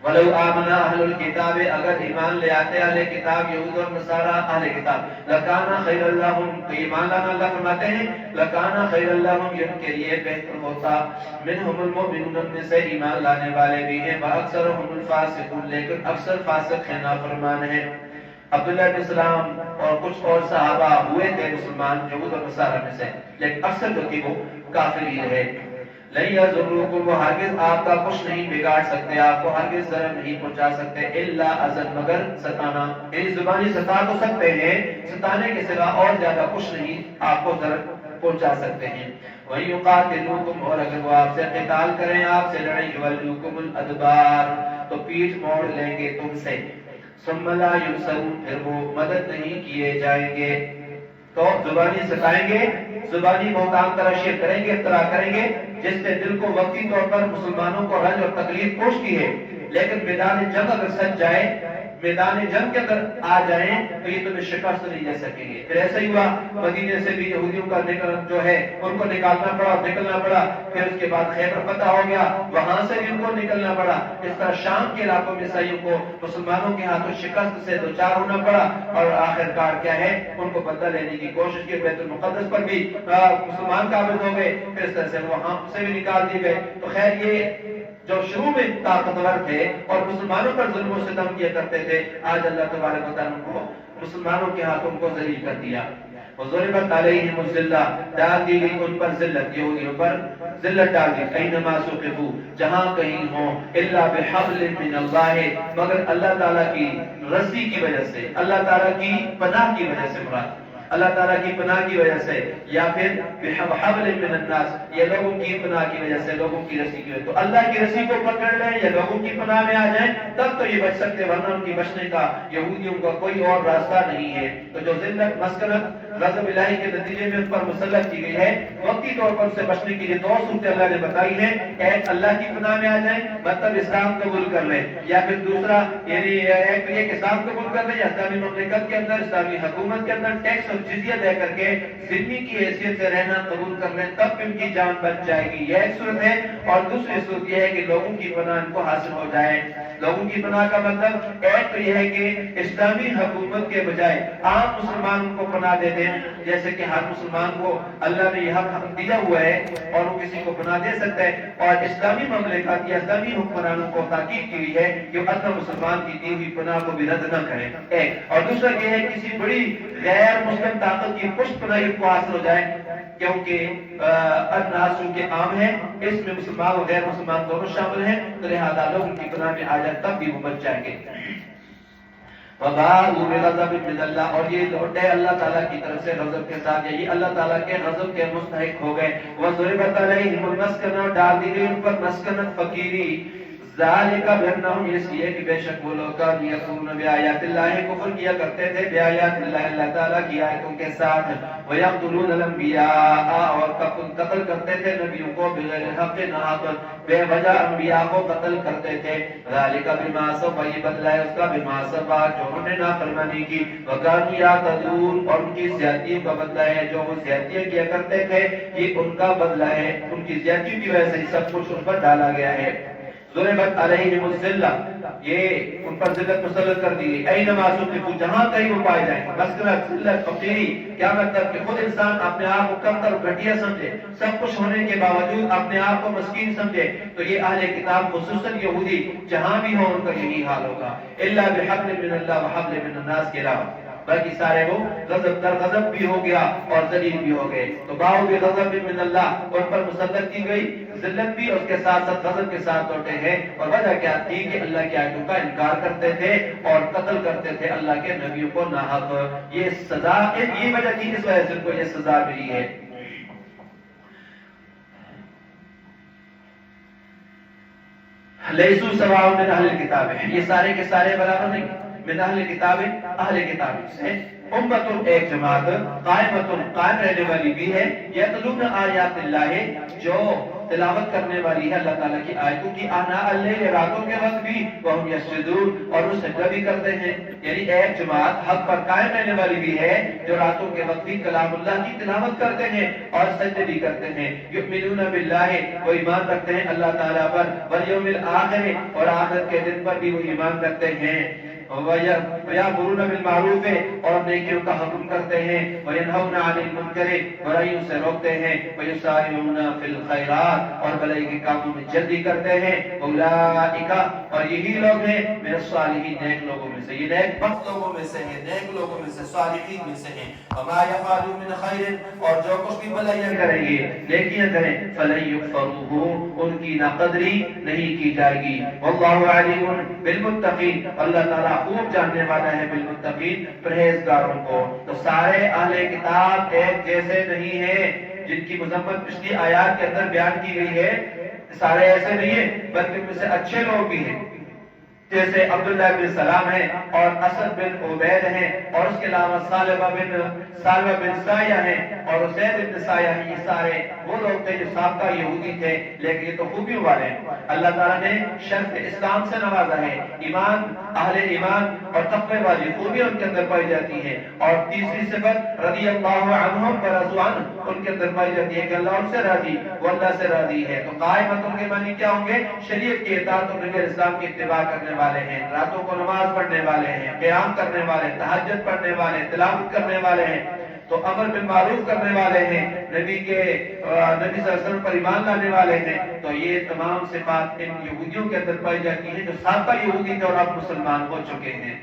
وَلَوْ آمَنَ أَهْلُ الْكِتَابِ، اگر ایمان لے آتے اہل کتاب یہود اور نصارہ اہل کتاب، لَكَانَ خَيْرًا لَهُمْ، تو ایمان لانا اللہ فرماتے ہیں لَكَانَ خَيْرًا لَهُمْ، یہ ان کے لیے بہتر ہوتا، مِنْهُمُ الْمُؤْمِنُونَ، ان میں سے ایمان لانے والے بھی ہیں، وَأَكْثَرُهُمُ الْفَاسِقُونَ، لیکن اکثر فاسق ہیں، نافرمان ہیں۔ عبداللہ بن سلام اور کچھ اور صحابہ ہوئے تھے مسلمان یہود اور نصارہ میں سے، لیکن اکثر جو تھی وہ کافر ہی رہے۔ لَن يَضُرُّوكُمْ، وہ ہرگز آپ کا کچھ نہیں بگاڑ سکتے، آپ کو ہرگز ضرر نہیں پہنچا سکتے، إِلَّا أَذًى، مگر ستانا، یعنی زبانی ستا تو سکتے ہیں، ستانے کے سوا اور زیادہ کچھ نہیں آپ کو ضرر پہنچا سکتے ہیں۔ وَيُقَاتِلُوكُمْ، اور اگر وہ آپ سے قتال کریں، آپ سے لڑیں، يُوَلُّوكُمُ الْأَدْبَارَ، تو پیٹھ موڑ لیں گے تم سے، ثُمَّ لَا يُنصَرُونَ، پھر وہ مدد نہیں کیے جائیں گے۔ تو زبانی ستائیں گے، زبانی بہتان تراشی کریں گے، افترا کریں گے، جس سے دل کو وقتی طور پر مسلمانوں کو رنج اور تکلیف پہنچتی ہے، لیکن میدان جنگ اگر سچ جائے، میدان جنگ کے اندر آ جائیں تو یہ تمہیں شکست نہیں دے سکیں گے۔ پھر ایسا ہی ہوا، مدینے سے بھی یہودیوں کا جو ہے ان کو نکالنا پڑا، نکلنا پڑا، پھر اس کے بعد خیبر فتح ہو گیا، وہاں سے بھی ان کو نکلنا پڑا۔ اس طرح شام کے علاقوں میں عیسائیوں کو مسلمانوں کے ہاتھوں شکست سے دوچار ہونا پڑا، اور آخر کار کیا ہے، ان کو بدلہ لینے کی کوشش کی، بیت المقدس پر بھی مسلمان قابض ہو گئے، پھر اس طرح سے وہاں سے بھی نکال دیے گئے۔ تو خیر یہ جو شروع میں طاقتور تھے اور مسلمانوں پر ظلم و ستم کیا کرتے تھے، آج اللہ تبارک و تعالیٰ کو مسلمانوں کے ہاتھوں کو ذلیل کر دیا۔ وَضُرِبَتْ عَلَيْهِمُ الذِّلَّةُ، ڈال دی گئی ان پر ذلت، یہودیوں پر ذلت ڈال دی، اَيْنَمَا ثُقِفُوا، جہاں کہیں ہوں، إِلَّا بِحَبْلٍ مِّنَ اللَّهِ، مگر اللہ تعالیٰ کی رسی کی وجہ سے، اللہ تعالیٰ کی پناہ کی وجہ سے، مراد اللہ تعالیٰ کی پناہ کی وجہ سے، یا پھر بحبل من الناس، یہ لوگوں کی پناہ کی وجہ سے، لوگوں کی رسی کی وجہ سے۔ تو اللہ کی رسی کو پکڑ لیں یا لوگوں کی پناہ میں آ جائیں تب تو یہ بچ سکتے، ورنہ ان کی بچنے کا یہودیوں کا کوئی اور راستہ نہیں ہے۔ تو جو ذلت مسکنت غضب الہی کے نتیجے میں ان پر مسلط کی گئی ہے، وقتی طور پر سے بچنے کے لیے دو صورتیں اللہ نے بتائی ہیں، ایک اللہ کی پناہ میں آ جائیں، مطلب اسلام قبول کر لیں، یا پھر دوسرا یعنی ایک یہ کہ اسلام قبول کر لیں یا اسلامی مملکت کے اندر، اسلامی حکومت کے اندر ٹیکس جزیہ دے کر کے ذمہ کی حیثیت سے رہنا قبول کر لیں، تب بھی ان کی جان بچ جائے گی۔ یہ ایک صورت ہے، اور دوسری صورت یہ ہے کہ لوگوں کی پناہ ان کو حاصل ہو جائے۔ لوگوں کی پناہ کا مطلب ایک تو یہ ہے کہ اسلامی حکومت کے بجائے عام مسلمان کو پناہ دے دیں، جیسے کہ ہر مسلمان کو اللہ نے یہ حق دیا ہوا ہے اور وہ کسی کو پناہ دے سکتا ہے، اور اسلامی مملکت یا اسلامی حکمرانوں کو تاکید کی گئی ہے کہ اپنا مسلمان کی دی ہوئی پناہ کو بھی رد نہ کریں، ایک۔ اور دوسرا یہ ہے کسی بڑی غیر مسلم طاقت کی پشت پناہی کو حاصل ہو جائے، کیونکہ الناس کے عام ہے، اس میں مسلمان اور غیر مسلمان دونوں شامل ہیں، تو لہذا لوگ ان کی پناہ میں آ جائے تب بھی وہ بچ جائیں گے۔ وَبَاءُوا بِغَضَبٍ مِّنَ اللَّهِ، اور یہ لوٹے اللہ تعالیٰ کی طرف سے غضب کے ساتھ، یہی اللہ تعالیٰ کے غضب کے مستحق ہو گئے۔ وَضُرِبَتْ عَلَيْهِمُ الْمَسْكَنَةُ، ڈال دی گئی ان پر مسکنت، فقیری، ذالک بانہم، اس لیے کہ بے شک وہ لوگ یکفرون بآیات اللہ، کفر کیا کرتے تھے بآیات اللہ، اللہ تعالیٰ کی آیتوں کے ساتھ، ویقتلون الانبیاء، اور قتل کرتے تھے نبیوں کو بغیر حق، ناحق بے وجہ انبیاء کو قتل کرتے تھے، ذالک بما عصوا، یہ بدلہ ہے اس کا بما عصوا، جو انہوں نے نافرمانی کی، وکانوا یعتدون، اور ان کی زیادتیوں کا بدلہ ہے، جو وہ زیادتیاں کیا کرتے تھے یہ ان کا بدلہ ہے، ان کی زیادتیوں کی وجہ سے سب کچھ ان پر ڈالا گیا ہے۔ ضربت علیہم الذلہ، یہ ان پر ذلت مسلط کر دی گئی، اینما ثقفوا، جہاں کہیں وہ پائے جائیں، مسکنت، ذلت، فقیری، کیا مطلب کہ خود انسان اپنے آپ کو کمتر اور گھٹیا سمجھے، سب کچھ ہونے کے باوجود اپنے آپ کو مسکین سمجھے، تو یہ اہل کتاب خصوصاً یہودی جہاں بھی ہوں ان کا یہی حال ہوگا، الا بحبل من اللہ وحبل من الناس کے علاوہ، باقی سارے وہ غضب در غضب بھی ہو گیا اور ذلیل بھی ہو گئے، تو باؤ بھی غضب من اللہ، ان پر مسلط کی گئی ذلت بھی، اس کے ساتھ ساتھ غضب کے ساتھ لوٹے ہیں، اور وجہ کیا تھی کہ اللہ کی آیتوں کا انکار کرتے تھے اور قتل کرتے تھے اللہ کے نبیوں کو ناحق، یہ سزا، یہ وجہ تھی، اس وجہ سے ان کو یہ سزا ملی ہے۔ لیسوا سواء من اہل الکتاب، یہ سارے کے سارے برابر نہیں، من اہل کتاب، اہل کتاب سے امت، ایک جماعت، قائمت، قائم رہنے والی بھی ہے، یتلون آیات اللہ، جو تلاوت کرنے والی ہے اللہ تعالیٰ کی آیتوں کی، آناء اللیل، راتوں کے وقت بھی، وہم یسجدون، اور وہ سجدہ بھی کرتے ہیں، یعنی ایک جماعت حق پر قائم رہنے والی بھی ہے جو راتوں کے وقت بھی کلام اللہ کی تلاوت کرتے ہیں اور سجدے بھی کرتے ہیں، یؤمنون باللہ، وہ ایمان رکھتے ہیں اللہ تعالیٰ پر، والیوم الآخر، اور آخرت کے دن پر بھی وہ ایمان رکھتے ہیں، وَيَأْمُرُونَ بِالْمَعْرُوفِ، اور نیکیوں کا حکم کرتے ہیں، وَيَنْهَوْنَ عَنِ الْمُنْكَرِ، برائیوں سے روکتے ہیں، وَيُسَارِعُونَ فِي الْخَيْرَاتِ، اور بھلائی کے کاموں میں جلدی کرتے ہیں، أُولَئِكَ، اور یہی لوگ ہیں مِنَ الصَّالِحِينَ، نیک لوگوں میں سے، یہ نیک بخت لوگوں میں سے ہیں، نیک لوگوں میں سے، صالحین میں سے ہیں، وما يفعلوا من خیر، اور جو کچھ بھی بھلائیاں کریں گے، نیکیاں کریں، فَلَن يُكْفَرُوهُ، ان کی ناقدری نہیں کی جائے گی، وَاللَّهُ عَلِيمٌ بِالْمُتَّقِينَ، اللہ تعالیٰ خوب جاننے والا ہے بالمتقین، پرہیزگاروں کو۔ تو سارے اہل کتاب ایک جیسے نہیں ہیں، جن کی مذمت پچھلی آیات کے اندر بیان کی گئی ہے، سارے ایسے نہیں ہیں، بلکہ ان میں سے اچھے لوگ بھی ہیں، جیسے عبداللہ بن سلام ہیں اور اسد بن عبید ہیں، اور اس کے علاوہ سالبہ بن سایہ ہیں اور اسید بن سایہ ہیں، یہ سارے وہ لوگ تھے جو سابقہ یہودی تھے، لیکن یہ تو خوبیوں والے ہیں، اللہ تعالیٰ نے شرف اسلام سے نوازا ہے، ایمان، اہل ایمان اور تقوی والی خوبیاں ان کے اندر پائی جاتی ہیں، اور تیسری صفت رضی اللہ عنہم ورضوا عنہ، ان کے اندر پائی جاتی ہے کہ اللہ ان سے راضی، وہ اللہ سے راضی ہے۔ تو قائمت ان کے معنی کیا ہوں گے؟ شریعت کی اطاعت اور نبی اسلام کی اتباع کرنے والے ہیں، راتوں کو نماز پڑھنے والے ہیں، قیام کرنے والے، تہجد پڑھنے والے، تلاوت کرنے والے ہیں، تو امر بالمعروف کرنے والے ہیں، نبی صلی اللہ علیہ وسلم پر ایمان لانے والے ہیں، تو یہ تمام صفات ان یہودیوں کے اندر پائی جاتی ہیں جو سابقہ یہودی تھے اور اب مسلمان ہو چکے ہیں۔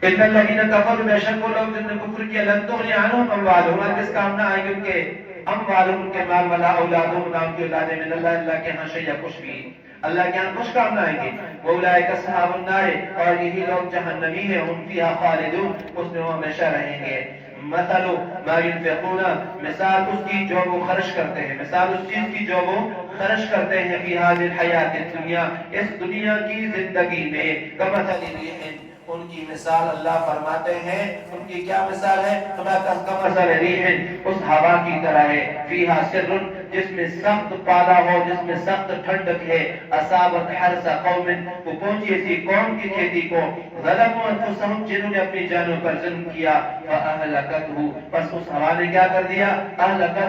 ان الذين كفروا، بے شک وہ لوگ جن نے کفر کیا، لن تغنی عنہم اموالہم، ہرگز کام نہ آئے گی ان کے اموالہم، ان کے مال، ولا اولادہم، نہ ان کی اولادیں، من اللہ، اللہ کے ہاں شیء کچھ بھی، اللہ کے ہاں کچھ کام نہ آئیں گے، واولئک اصحاب النار، اور یہی لوگ جہنمی ہیں، ہم فیہا خالدون، اس میں وہ ہمیشہ رہیں گے۔ مثل ما ينفقون، مثال اس کی جو وہ خرچ کرتے ہیں، مثال اس چیز کی جو وہ خرچ کرتے ہیں، فی هذه الحیات الدنیا، اس دنیا کی زندگی میں، کمثل ریح، ان کی مثال اللہ فرماتے ہیں، ان کی کیا مثال ہے؟ کمثل ریح، اس ہوا کی طرح ہے، فیہا سر، جس میں سخت پالا ہو، جس میں سخت ٹھنڈک ہے، اصابت حرث قوم، وہ پہنچی ایسی قوم کی کھیتی کو، ظلموا انفسہم، جنہوں نے اپنی جانوں پر ظلم کیا، فاہلکتہ، بس اس ہوا نے کیا کر دیا؟ اہلکتہ،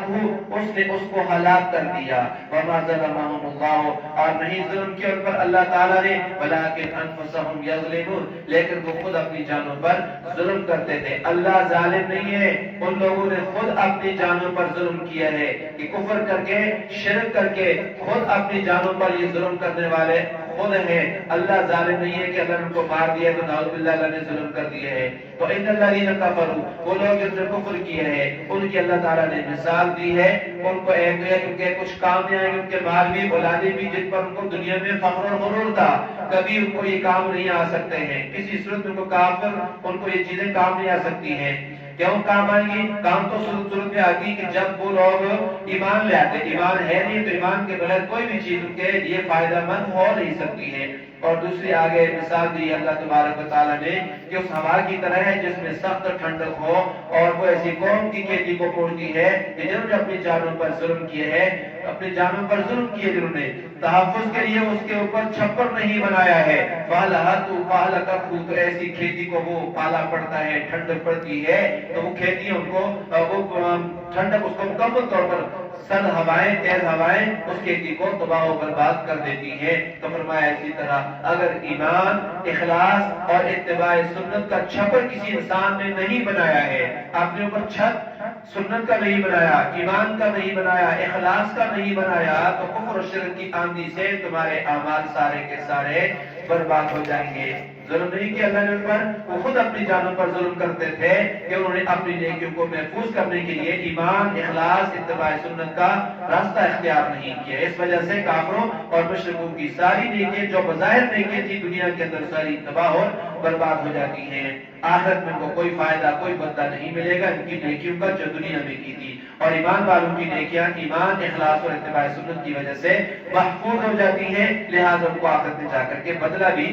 اس نے اس کو ہلاک کر دیا، وما ظلمہم اللہ، اور نہیں ظلم کیا ان پر اللہ تعالیٰ نے، ولکن انفسہم یظلمون، لیکن وہ خود اپنی جانوں پر ظلم کرتے تھے۔ اللہ ظالم نہیں ہے، ان لوگوں نے خود اپنی جانوں پر ظلم کیا ہے، کہ کفر کر کے، شرک کر کے خود اپنی جانوں پر یہ ظلم کرنے والے خود ہیں۔ اللہ ظالم نہیں ہے کہ اگر ان کو مار دیا تو نعوذ باللہ اللہ نے ظلم کر دیا ہے۔ تو ان الذین کفروا، وہ لوگ جن نے کفر کیا ہے، ان کی اللہ تعالیٰ نے مثال دی ہے، ان کو ایک ہے کیونکہ کچھ کام نہیں آئے، ان کے مال بھی، اولادیں بھی، جن پر ان کو دنیا میں فخر و غرور تھا، کبھی ان کو یہ کام نہیں آ سکتے ہیں، کسی صورت ان کو کام پر ان کو یہ چیزیں کام نہیں آ سکتی ہیں۔ کیوں کام آئیں گی؟ کام تو صورت میں آتی کہ جب وہ لوگ ایمان لے آتے، ایمان ہے نہیں تو ایمان کے بغیر کوئی بھی چیز ان کے لیے فائدہ مند ہو نہیں سکتی ہے۔ اور دوسری آگے مثال دی اللہ تبارک و تعالیٰ نے کہ اس ہوا کی طرح ہے جس میں سخت ٹھنڈک ہو، اور وہ ایسی قوم کی کھیتی کو پھوڑتی ہے کہ جنہوں نے اپنی جانوں پر ظلم کیے ہیں، اپنی جانوں پر ظلم کیے جنہوں نے، تحفظ کے لیے اس کے اوپر چھپر نہیں بنایا ہے، تو ایسی کھیتی کو وہ پالا پڑتا ہے، ٹھنڈک پڑتی ہے تو وہ کھیتی ان کو وہ ٹھنڈک اس کو مکمل طور پر سرد ہوائیں، تیز ہوائیں اس کھیتی کو تباہ و برباد کر دیتی ہیں۔ تو فرمایا اسی طرح اگر ایمان، اخلاص اور اتباع سنت کا چھپر کسی انسان نے نہیں بنایا ہے، آپ نے اوپر چھت سنت کا نہیں بنایا، ایمان کا نہیں بنایا، اخلاص کا نہیں بنایا، تو کفر و شرک کی آندھی سے تمہارے اعمال سارے کے سارے برباد ہو جائیں گے۔ ظلم نہیں کیا اللہ نے ان پر، وہ خود اپنی جانوں پر ظلم کرتے تھے کہ انہوں نے اپنی نیکیوں کو محفوظ کرنے کے لیے ایمان، اخلاص، اتباع سنت کا راستہ اختیار نہیں کیا۔ اس وجہ سے کافروں اور مشرکوں کی ساری نیکیاں جو بظاہر نیکیاں تھی دنیا کے اندر ساری تباہ اور برباد ہو جاتی ہیں۔ آخرت میں ان کو کوئی فائدہ، کوئی بدلہ نہیں ملے گا ان کی نیکیوں کا جو دنیا میں کی تھی۔ اور ایمان والوں کی نیکیاں ایمان، اخلاص اور اتباع سنت کی وجہ سے محفوظ ہو جاتی ہیں، لہذا ان کو آخرت میں جا کر کے بدلہ بھی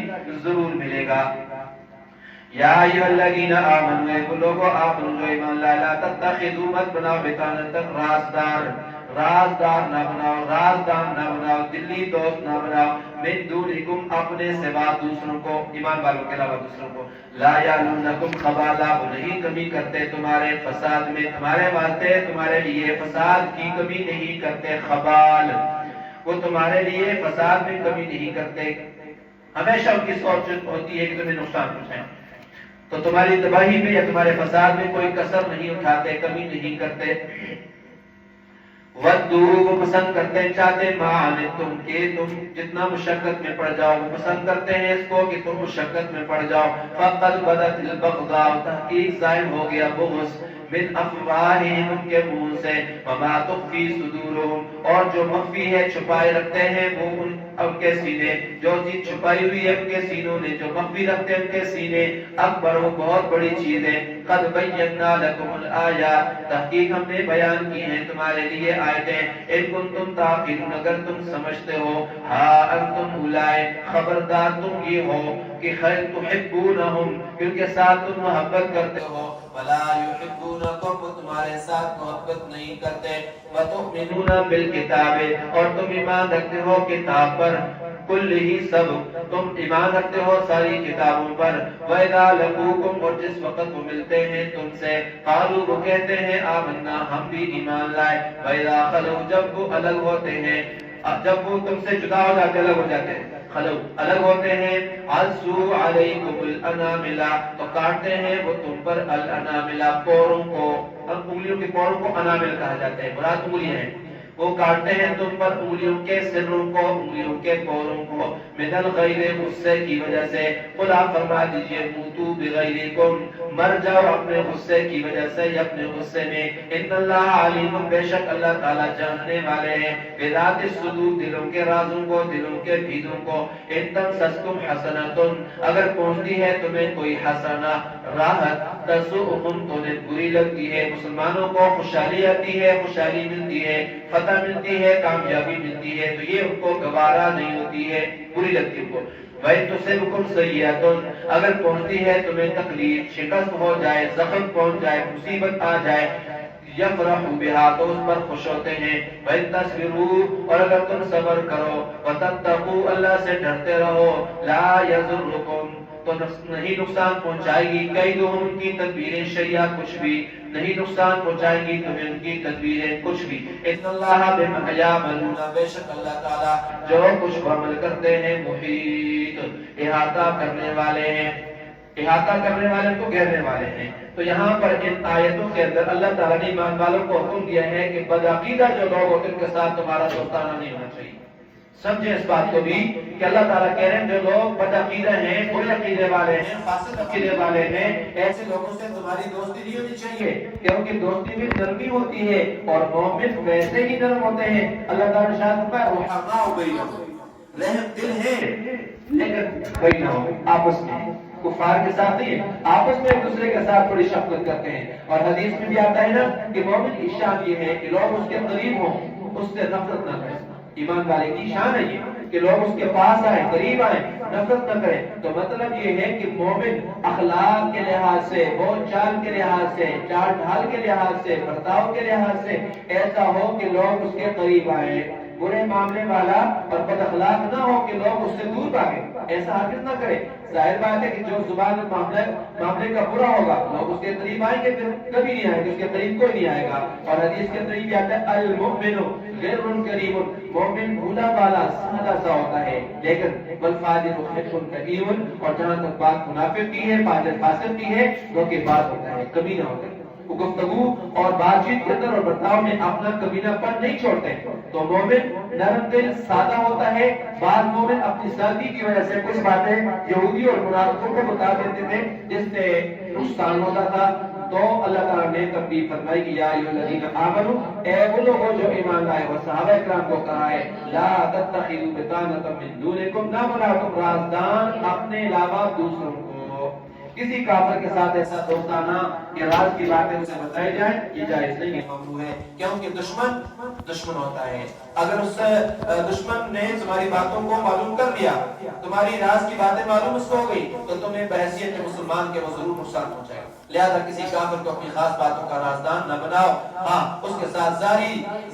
ضرور ملے گا۔ یا ایھا الذین آمنوا، اے لوگو آپ جو ایمان لائے، لا تتخذوا مت بناؤ بطانۃ رازدار نہ بناؤ، رازدار نہ بناؤ، دلی دوست نہ بناؤ، من دونکم اپنے سوا دوسروں کو، ایمان والوں کے علاوہ دوسروں کو، لا یعلونکم خبالا، وہ نہیں کمی کرتے تمہارے فساد میں، تمہارے واسطے تمہارے لیے فساد کی کمی نہیں کرتے، خبال، وہ تمہارے لیے فساد میں کمی نہیں کرتے، ہمیشہ ان کی سوچ ہوتی ہے کہ تمہیں نقصان پہنچائیں، تو تمہاری تباہی میں یا تمہارے فساد میں کوئی کسر نہیں اٹھاتے، کمی نہیں کرتے۔ ودو، وہ پسند کرتے ہیں، چاہتے تم کہ تم جتنا مشقت میں پڑ جاؤ، وہ پسند کرتے ہیں اس کو کہ تم مشقت میں پڑ جاؤ۔ فقد بدت البغضاء، تحقیق ظاہر ہو گیا بغض، من افواہہم، ان کے منہ سے، وما تخفی صدورہم، اور جو مخفی ہے چھپائے رکھتے ہیں وہ ان کے سینے، جو چیز چھپائی ہوئی ہے ان کے سینوں نے، جو مخفی رکھتے ہیں ان کے سینے، اکبر، وہ بہت بڑی چیز ہے۔ قد بینا لکم الآیات، تحقیق ہم نے بیان کی ہیں تمہارے لیے آیتیں، ان کنتم تعقلون، اگر تم سمجھتے ہو، ہا انتم اولئک، خبردار تم یہ ہو کہ خیر تحبونہم، ان کے ساتھ تم محبت کرتے ہو، ولا یحبونکم، تمہارے ساتھ محبت نہیں کرتے، وتؤمنون بالکتاب، اور تم ایمان رکھتے ہو کتاب پر، کل ہی سب، تم ایمان رکھتے ہو ساری کتابوں پر، وَإِذَا لَقُوكُمْ، اور جس وقت وہ ملتے ہیں تم سے، قالوا، وہ کہتے ہیں آمنا، ہم بھی ایمان لائے، وَإِذَا خَلَوْا، جب وہ الگ ہوتے ہیں، جب وہ تم سے جدا ہو جاتے، الگ ہو جاتے ہیں، خلو الگ ہوتے ہیں، عَزُّوا عَلَيْكُمُ الْأَنَامِلَ، تو کاٹتے ہیں وہ تم پر الاناملہ، پوروں کو، انگلیوں کے پوروں کو انامل کہا جاتا ہے، مراد انگلیاں ہیں، وہ کاٹتے ہیں تم پر انگلیوں کے سروں کو، انگلیوں کے پوروں کو، من الغیظ، غصے کی وجہ سے، قل آپ فرما دیجئے، موتوا بغیظکم، مر جاؤ اپنے غصے کی وجہ سے یا اپنے غصے میں، ان اللہ علیم، بے شک اللہ تعالی جاننے والے ہیں، بذات الصدور، دلوں کے رازوں کو، دلوں کے بھیدوں کو، ان تمسسکم حسنۃ، اگر پہنچتی ہے تمہیں کوئی حسنہ، راحت، تسؤکم، تو انہیں بری لگتی ہے، مسلمانوں کو خوشحالی آتی ہے، خوشحالی ملتی ہے، فتح ملتی ہے، کامیابی ملتی ہے، تو یہ ان کو گوارا نہیں ہوتی ہے، بری لگتی ہے ان کو۔ وَإِن تُصِبْكُمْ سَیِّئَةٌ، اگر پہنچتی ہے تمہیں تکلیف، شکست ہو جائے، زخم پہنچ جائے، مصیبت آ جائے، یفرحوا بها، تو اس پر خوش ہوتے ہیں، وَإِن تَصْبِرُوا، اور اگر تم صبر کرو، وَتَتَّقُوا، اللہ سے ڈرتے رہو، لَا يَضُرُّكُمْ، تو نہیں نقصان پہنچائے گی، کیدہم، ان کی تدبیریں شریعہ کچھ بھی نہیں نقصان پہنچائے گی تمہیں ان کی تدبیریں کچھ بھی، ان اللہ بما یعملون، بے شک اللہ تعالی جو کچھ عمل کرتے ہیں، محیط، احاطہ کرنے والے ہیں، احاطہ کرنے والے کو گھیرنے والے ہیں۔ تو یہاں پر ان آیتوں کے اندر اللہ تعالیٰ نے ایمان والوں کو حکم دیا ہے کہ بدعقیدہ جو لوگ ہوتے ہیں ان کے ساتھ تمہارا دوستانہ نہیں ہونا چاہیے۔ سمجھیں اس بات کو بھی کہ اللہ تعالیٰ کہہ رہے ہیں جو لوگ بدعقیدہ ہیں، برے عقیدے والے ہیں، فاسد عقیدے والے ہیں، ایسے لوگوں سے تمہاری دوستی نہیں ہونی چاہیے، کیونکہ دوستی میں نرمی ہوتی ہے اور مومن ویسے ہی نرم ہوتے ہیں۔ اللہ تعالیٰ نے ارشاد فرمایا رحماء بینہم، رحم دل ہے لیکن بینہم، آپس میں کفار کے ساتھ نہیں ہے، آپس میں ایک دوسرے کے ساتھ بڑی شفقت کرتے ہیں. اور حدیث میں بھی آتا ہے نا کہ مومن کی شان یہ ہے کہ لوگ اس کے قریب ہوں، اس سے نفرت نہ کریں. ایمان والے کی شان ہے یہ کہ لوگ اس کے پاس آئیں، قریب آئیں، نفرت نہ کریں. تو مطلب یہ ہے کہ مومن اخلاق کے لحاظ سے، بول چال کے لحاظ سے، چال ڈھال کے لحاظ سے، برتاؤ کے لحاظ سے ایسا ہو کہ لوگ اس کے قریب آئیں. برے معاملے والا اور بد اخلاق نہ ہو کہ لوگ اس سے دور بھاگیں. ایسا ہرگز نہ کرے. ظاہر بات ہے کہ جو زبان معاملے کا برا ہوگا لوگ اس کے قریب آئیں گے، پھر کبھی نہیں آئیں گے، اس کے قریب کوئی نہیں آئے گا. اور حدیث کے اندر یہ آتا ہے المؤمن غیر کریم، مومن بھولا والا سادہ سا ہوتا ہے، لیکن والفاجر خفر کریم. اور جہاں تک بات منافق کی ہے، فاجر فاسق کی ہے، دھوکے باز ہوتا ہے، کبھی نہ ہوتا ہے. وہ گفتگو اور بات چیت کے اندر اور برتاؤ میں اپنا کمینہ پن نہیں چھوڑتے. تو مومن نرم دل سادہ ہوتا ہے. بعض مومن اپنی سادگی کی وجہ سے کچھ باتیں یہودی اور منافقوں کو بتا دیتے تھے جس سے نقصان ہوتا تھا. تو اللہ تعالیٰ نے تنبیہ فرمائی کہ یا ایھا الذین آمنوا، اے وہ لوگ جو ایمان لائے. اور صحابہ کرام کو کہا ہے لا تتخذوا بطانة من دونکم، نہ بناؤ تم رازدان اپنے علاوہ دوسروں کو. کسی کافر کے ساتھ ایسا دوستانہ یا راز کی باتیں اسے بتائی جائیں، یہ جائز نہیں ہے، ممنوع ہے. کیونکہ دشمن ہوتا ہے. اگر اس دشمن نے تمہاری باتوں کو معلوم کر لیا، تمہاری راز کی باتیں معلوم اس کو ہو گئی، تو تمہیں بحیثیت کے مسلمان کے وہ ضرور نقصان پہنچائے گا. لہذا کسی کافر کو اپنی خاص باتوں کا رازدان نہ بناؤ. ہاں اس کے ساتھ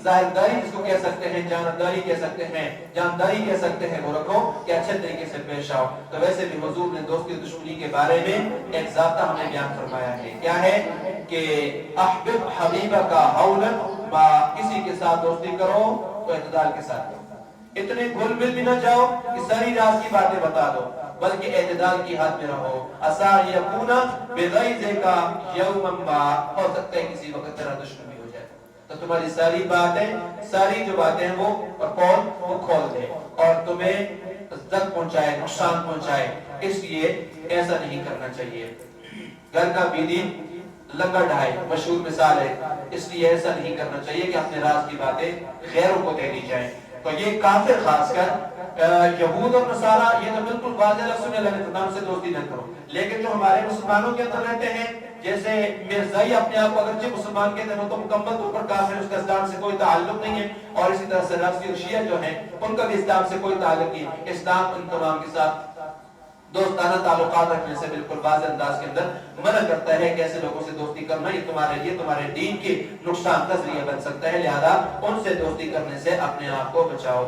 ظاہرداری جس کو کہہ سکتے ہیں، جانداری کہہ سکتے ہیں، جانداری کہہ سکتے ہیں، وہ رکھو کہ اچھے طریقے سے پیش آؤ. تو ویسے بھی حضور نے دوستی دشمنی کے بارے میں ایک ضابطہ ہمیں بیان فرمایا ہے. کیا ہے کہ احبب حبیبک ہولا، کسی کے ساتھ دوستی کرو تو اعتدال کے ساتھ کرو. اتنے گھل مل بھی نہ جاؤ کہ ساری راز کی باتیں بتا دو، بلکہ اعتدال کی حد میں رہو. عسى يكون بغيظك يوما ما، ہو سکتا ہے کسی وقت تیرا دشمن بھی ہو جائے تو تمہاری ساری جو باتیں ہیں وہ کھول دے اور تمہیں زد پہنچائے، نقصان پہنچائے. اس لیے ایسا نہیں کرنا چاہیے. گھر کا بیوی لنگا ڈھائی مشہور مثال ہے. اس لیے ایسا نہیں کرنا چاہیے کہ اپنے راز کی باتیں غیروں کو دے دی جائیں. تو یہ کافر خاص کر یہود اور نصارہ یہ تو بالکل واضح لفظوں میں اللہ نے فرمایا سے دوستی نہ کرو. لیکن جو ہمارے مسلمانوں کے اندر رہتے ہیں، جیسے مرزائی اپنے آپ کو اگرچہ مسلمان کہتے ہیں تو مکمل طور پر کافر، اس کا اسلام سے کوئی تعلق نہیں ہے. اور اسی طرح سے رفضی اور شیعہ جو ہیں ان کا بھی اسلام سے کوئی تعلق نہیں ہے. اسلام ان تمام کے ساتھ دوستانہ تعلقات رکھنے سے بالکل واضح انداز کے اندر منع کرتا ہے کہ ایسے لوگوں سے دوستی کرنا یہ تمہارے لیے تمہارے دین کے نقصان کا ذریعہ بن سکتا ہے. لہذا ان سے دوستی کرنے سے اپنے آپ کو بچاؤ.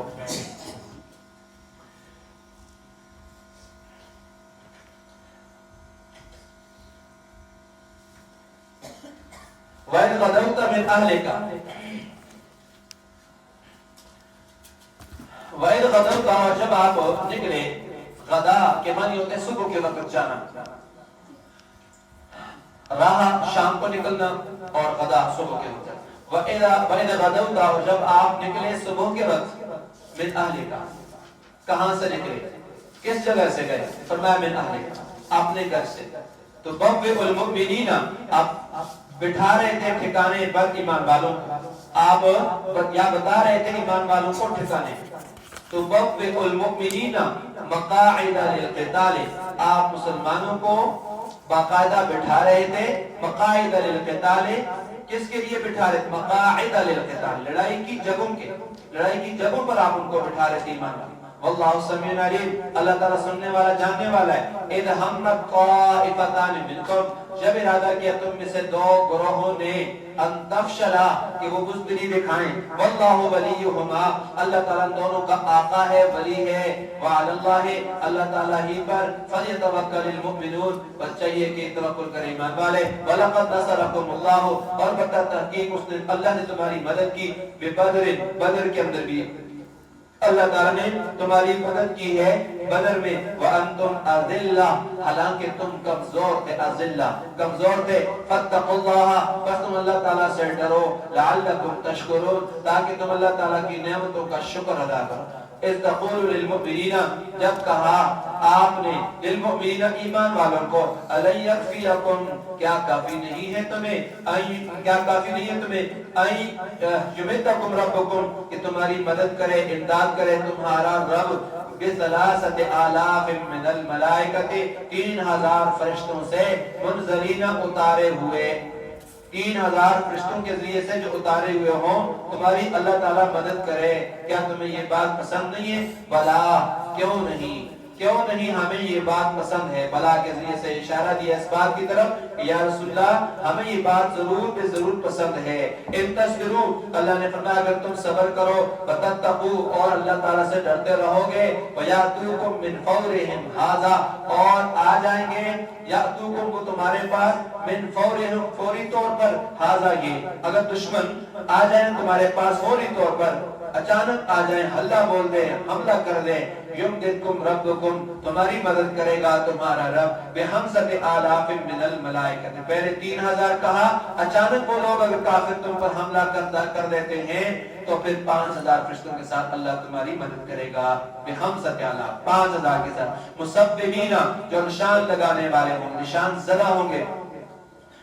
وَإِذْ غَدَوْتَ مِنْ أَهْلِكَ، وَإِذْ غَدَوْتَ، اور جب آپ نکلے. غدا کے معنی ہوتے ہیں صبح کے وقت جانا. راہ شام کو نکلنا اور غدا صبح کے وقت. وَإِذْ غَدَوْتَ، اور جب آپ نکلے صبح کے وقت. مِنْ أَهْلِكَ، کہاں سے نکلے، کس جگہ سے گئے؟ فرمایا مِنْ أَهْلِكَ، اپنے گھر سے. تو بَوِّئُ الْمُؤْمِنِينَ، آپ بٹھا رہے تھے ٹھکانے پر ایمان والوں کو. آپ یا بتا رہے تھے ایمان والوں کو ٹھکانے. تو بَوِّئُ الْمُؤْمِنِينَ مَقَاعِدَ لِلْقِتَالِ، آپ مسلمانوں کو باقاعدہ بٹھا رہے تھے. مقاعد للقتال، کس کے لیے بٹھا رہے تھے؟ مقاعد للقتال، لڑائی کی جگہوں پر آپ ان کو بٹھا رہے تھے ایمان والے. واللہ سمیع علیم، اللہ تعالیٰ سننے والا جاننے والا ہے. اذ ہمت طائفتان منکم، جب ارادہ کیا تم میں سے دو گروہوں نے، ان تفشلا، کہ وہ بزدلی دکھائیں. واللہ ولیہما، اللہ تعالیٰ دونوں کا آقا ہے، ولی ہے. وعلی اللہ، اللہ تعالیٰ ہی پر فلیتوکل المؤمنون، بس چاہیے کہ توکل کریں ایمان والے. ولقد نصرکم اللہ، اور بتا تحقیق اس نے اللہ نے تمہاری مدد کی. ببدر، بدر کے اندر بھی اللہ تعالیٰ نے تمہاری مدد کی ہے بدر میں. وَأَنْتُمْ أَذِلَّةٌ، حالانکہ تم کمزور تھے. أَذِلَّةٌ، کمزور تھے. فَاتَّقُوا اللَّهَ، بس تم اللہ تعالیٰ سے ڈرو. لَعَلَّكُمْ تَشْكُرُونَ، تاکہ تم اللہ تعالیٰ کی نعمتوں کا شکر ادا کرو. اذ تقول للمؤمنین جب کہا آپ نے للمؤمنین ایمان والوں کو الی یکفیکم کیا کافی نہیں ہے تمہیں کیا کافی نہیں ہے تمہیں یمدکم ربکم کہ تمہاری مدد کرے امداد کرے تمہارا رب بثلاثت آلاف من الملائکۃ 3000 فرشتوں سے منزلین اتارے ہوئے 3000 فرشتوں کے ذریعے سے جو اتارے ہوئے ہوں تمہاری اللہ تعالیٰ مدد کرے کیا تمہیں یہ بات پسند نہیں ہے بلا کیوں نہیں ہمیں یہ بات پسند ہے بلا کے ذریعے سے اشارہ دیا اس بات کی طرف یا رسول اللہ ہمیں یہ بات ضرور بے ضرور پسند ہے ان تصبروا اللہ نے فرمایا اگر تم صبر کرو وتتقوا اور اللہ تعالیٰ سے ڈرتے رہو گے ویاتوکم من فورہم ھذا اور آ جائیں گے یاتوکم کو تمہارے پاس من فورہم فوری طور پر ھذا یہ اگر دشمن آ جائیں تمہارے پاس فوری طور پر اچانک آ جائیں ہلہ بول دے حملہ کر دے یمددکم ربکم تمہاری مدد کرے گا تمہارا رب بحمزۃ آلاف من الملائکۃ پہلے 3000 کہا اچانک وہ لوگ اگر کافر تم پر حملہ کر دیتے ہیں تو پھر 5000 فرشتوں کے ساتھ اللہ تمہاری مدد کرے گا بحمزۃ آلاف 5000 کے ساتھ مسببین جو نشان لگانے والے ہوں نشان زدہ ہوں گے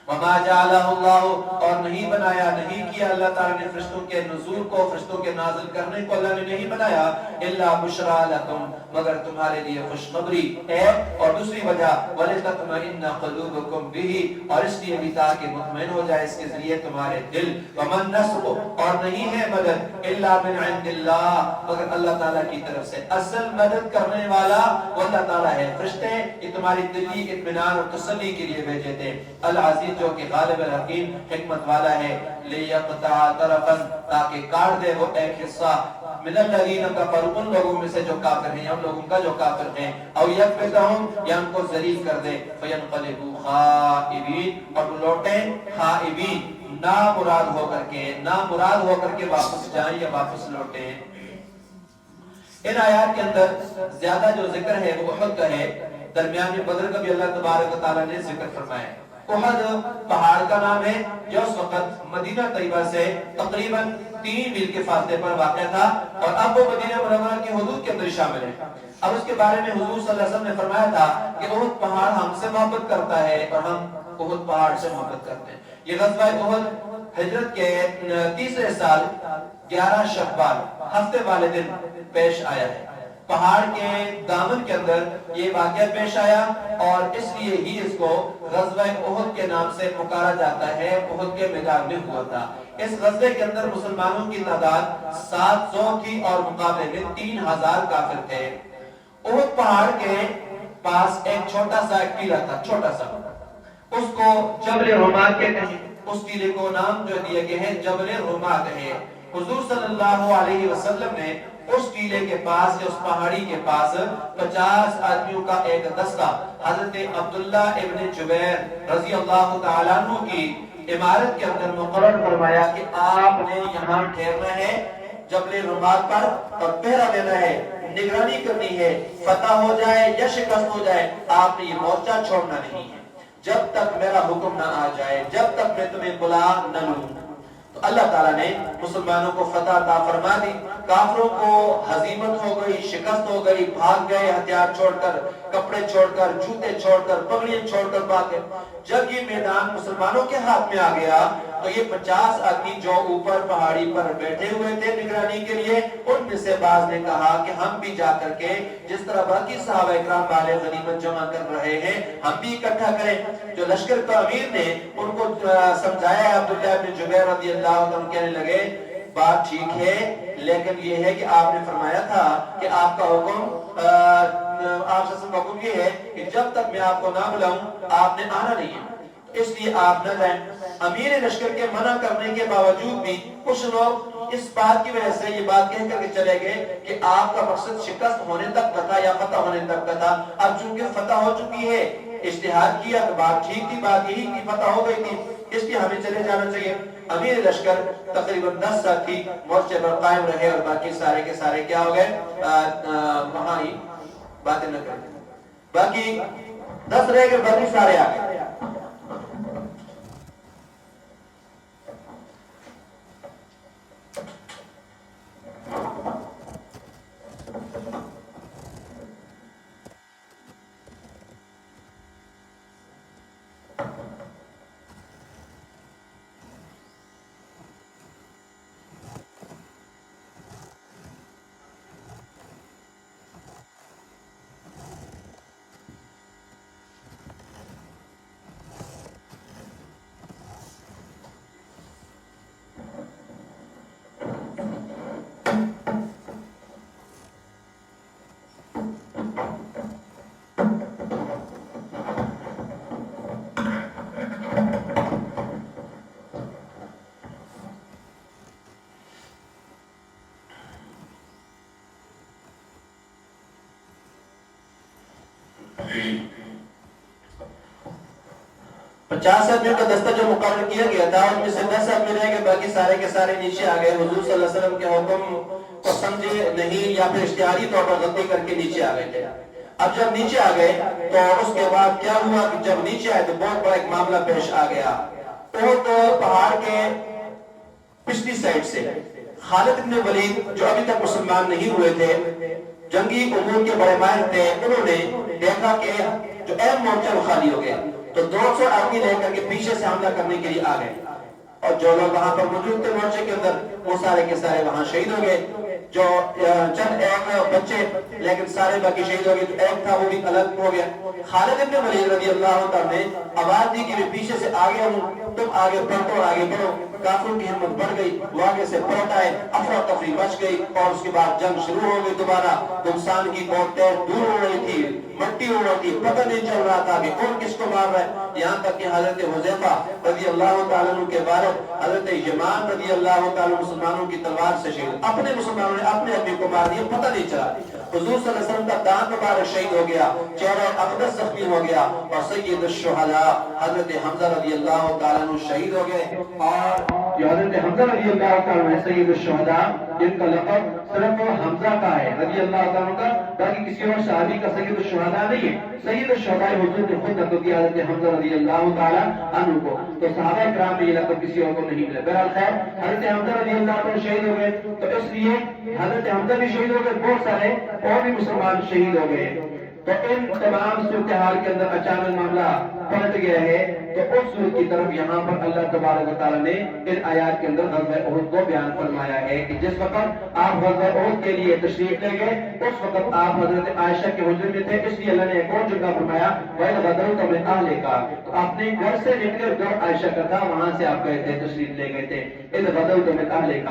وما جعلہ اللہ اور نہیں بنایا نہیں کیا اللہ تعالیٰ نے فرشتوں کے نزول کو فرشتوں کے نازل کرنے کو اللہ نے نہیں بنایا الا بشرا لکم مگر تمہارے لیے خوشخبری ہے اور دوسری وجہ ولتطمئن قلوبکم به اور اس لیے بھی تاکہ مطمئن ہو جائے اس کے ذریعے تمہارے دل ومن نصر اور نہیں ہے مدد الا من عند اللہ مگر اللہ تعالیٰ کی طرف سے اصل مدد کرنے والا وہ اللہ تعالیٰ ہے فرشتے یہ تمہاری دلی اطمینان اور تسلی کے لیے بھیجے تھے العزیز جو کہ غالب الحکیم حکمت والا ہے لیقطع طرفا تاکہ کاٹ دے وہ ایک حصہ من الذین کفروا ان لوگوں میں سے جو کافر ہیں ان لوگوں کا جو کافر ہیں او یکبتہم یا ان کو ذلیل کر دے فینقلبوا خائبین اور لوٹیں خائبین نامراد ہو کر کے واپس جائیں یا واپس لوٹیں ان آیات کے اندر زیادہ جو ذکر ہے وہ احد کا ہے درمیان بدر کا بھی اللہ تبارک و تعالی نے ذکر فرمایا ہے احد پہاڑ کا نام ہے جو اس وقت مدینہ طیبہ سے تقریباً 3 میل کے فاصلے پر واقع تھا اور اب وہ مدینہ منورہ کی حدود کے اندر شامل ہے اب اس کے بارے میں حضور صلی اللہ علیہ وسلم نے فرمایا تھا کہ احد پہاڑ ہم سے محبت کرتا ہے اور ہم احد پہاڑ سے محبت کرتے ہیں یہ غزوہ احد ہجرت کے تیسرے سال 11 شوال ہفتے والے دن پیش آیا ہے پہاڑ کے دامن کے اندر یہ واقعہ پیش آیا اور اس لیے ہی اس کو غزوہ احد کے نام سے پکارا جاتا ہے احد کے میدان میں ہوا تھا اس غزوے کے اندر مسلمانوں کی تعداد 700 تھی اور مقابلے میں 3000 کافر تھے احد پہاڑ کے پاس ایک چھوٹا سا ایک ٹیلہ تھا چھوٹا سا اس کو جبل رماد کہتے ہیں اس ٹیلے کو نام جو دیا گیا ہے جبل رماد ہے حضور صلی اللہ علیہ وسلم نے اس ٹیلے کے پاس یا اس پہاڑی کے پاس 50 آدمیوں کا ایک دستہ حضرت عبداللہ ابن جبیر رضی اللہ تعالیٰ عنہ کی عمارت کے اندر مقرر فرمایا کہ آپ نے یہاں ٹھہرنا ہے جبل رماد پر اور پہرا دینا ہے نگرانی کرنی ہے فتح ہو جائے یا شکست ہو جائے آپ نے یہ مورچہ چھوڑنا نہیں ہے جب تک میرا حکم نہ آ جائے جب تک میں تمہیں بلا نہ لوں تو اللہ تعالیٰ نے مسلمانوں کو فتح عطا فرما دی کافروں کو ہزیمت ہو گئی شکست ہو گئی بھاگ گئے ہتھیار چھوڑ کر کپڑے چھوڑ کر جوتے چھوڑ کر پگڑیاں چھوڑ کر بھاگے جب یہ میدان مسلمانوں کے ہاتھ میں آ گیا تو یہ 50 آدمی جو اوپر پہاڑی پر بیٹھے ہوئے تھے نگرانی کے لیے ان میں سے بعض نے کہا کہ ہم بھی جا کر کے جس طرح باقی صحابہ اکرام والے غنیمت جمع کر رہے ہیں ہم بھی اکٹھا کریں جو لشکر کا امیر نے ان کو سمجھایا ہے عبداللہ بن جبیر رضی اللہ عنہ کہنے لگے بات ٹھیک ہے لیکن یہ ہے کہ آپ نے فرمایا تھا کہ آپ کا حکم آپ سے حکم یہ ہے کہ جب تک میں آپ کو نہ بلاؤں آپ نے آنا نہیں ہے اس لیے آپ نہ جائیں امیر لشکر کے منع کرنے کے باوجود بھی کچھ لوگ اس بات کی وجہ سے یہ بات کہہ کر کے چلے گئے کہ آپ کا مقصد شکست ہونے تک کا تھا یا فتح ہونے تک کا تھا اب چونکہ فتح ہو چکی ہے اجتہاد کیا تو بات ٹھیک تھی بات یہی کی فتح ہو گئی تھی اس لیے ہمیں چلے جانا چاہیے امیر لشکر تقریباً 10 ساتھی مورچے پر قائم رہے اور باقی سارے کے سارے کیا ہو گئے وہاں ہی باتیں نہ کرتے باقی 10 رہ گئے باقی سارے آ گئے 50 آدمیوں کا دستہ جو مقرر کیا گیا تھا ان میں سے 10 آدمی رہ گئے، باقی سارے کے سارے نیچے آ گئے، حضور صلی اللہ علیہ وسلم کے حکم کو سمجھے نہیں یا پھر اشتہاری طور پر غلطی کر کے نیچے آ گئے تھے۔ اب جب نیچے آ گئے تو اس کے بعد کیا ہوا کہ جب نیچے آئے تو بہت بڑا ایک معاملہ پیش آ گیا۔ احد پہاڑ کے پچھلی سائڈ سے خالد بن ولید جو ابھی تک مسلمان نہیں ہوئے تھے، جنگی امور کے بڑے ماہر تھے، انہوں نے دیکھا کہ جو اہم مورچہ وہ خالی ہو گیا، تو 200 آدمی لے کر کے پیچھے سے حملہ کرنے کے لیے آ گئے، اور جو لوگ وہاں پر موجود تھے مورچے کے اندر وہ سارے کے سارے وہاں شہید ہو گئے۔ جو چند ایک بچے لیکن سارے باقی شہید ہو گئے، جو ایک تھا وہ بھی الگ ہو گیا۔ خالد بن ولید رضی اللہ تعالیٰ نے آواز دی کہ میں پیچھے سے آگے ہوں، تم آگے بڑھو، آگے بڑھو۔ کافروں کی ہمت بڑھ گئی، وہ آگے سے پلٹ آئے، افراتفری مچ گئی، اور اس کے بعد جنگ شروع ہو گئی دوبارہ۔ انسان کی بہت تیر دور ہو رہی تھی، مٹی ہو رہی تھی، پتہ نہیں چل رہا تھا کہ کون کس کو مار رہا ہے، یہاں تک کہ حضرت حذیفہ رضی اللہ تعالیٰ عنہ کے والد حضرت یمان رضی اللہ تعالیٰ مسلمانوں کی تلوار سے شہید، اپنے مسلمانوں نے اپنے آدمی کو مار دیا، پتہ نہیں چلا۔ حضور صلی اللہ علیہ وسلم کا دانت مبارک شہید ہو گیا، چہرہ اقدس زخمی ہو گیا، اور سید الشہداء حضرت حمزہ رضی اللہ تعالیٰ عنہ شہید ہو گئے۔ اور جو حضرت حمزہ رضی اللہ تعالیٰ عنہ سید الشہداء، جن کا لقب صرف حمزہ کا ہے رضی اللہ تعالیٰ عنہ کا، باقی کسی اور صحابی کا سید الشہداء نہیں ہے۔ سید الشہداء حضور نے خود لقب دیا حضرت حمزہ رضی اللہ تعالیٰ عنہ کو، تو صحابہ کرام میں یہ لقب کسی اور کو نہیں ملا۔ بہرحال خیر، حضرت حمزہ رضی اللہ عنہ شہید ہو گئے، تو اس لیے حضرت حمزہ بھی شہید ہو گئے، بہت سارے اور بھی مسلمان شہید ہو گئے۔ تو ان تمام صورتحال کے اندر اچانک معاملہ پلٹ گیا ہے، تو اس صورت کی طرف یہاں پر اللہ تبارک و تعالیٰ نے ان آیات کے اندر غزوہ احد کو بیان فرمایا ہے کہ جس وقت آپ غزوہ احد کے لیے تشریف لے گئے اس وقت آپ حضرت عائشہ کے حجرے میں تھے، اس لیے اللہ نے ایک اور جگہ فرمایا وَإِذْ غَدَوْتَ مِنْ أَهْلِكَ، تو اپنے گھر سے نکلے، گھر عائشہ کا تھا، وہاں سے آپ گئے تھے، تشریف لے گئے تھے۔ اِذْ غَدَوْتَ مِنْ أَهْلِكَ،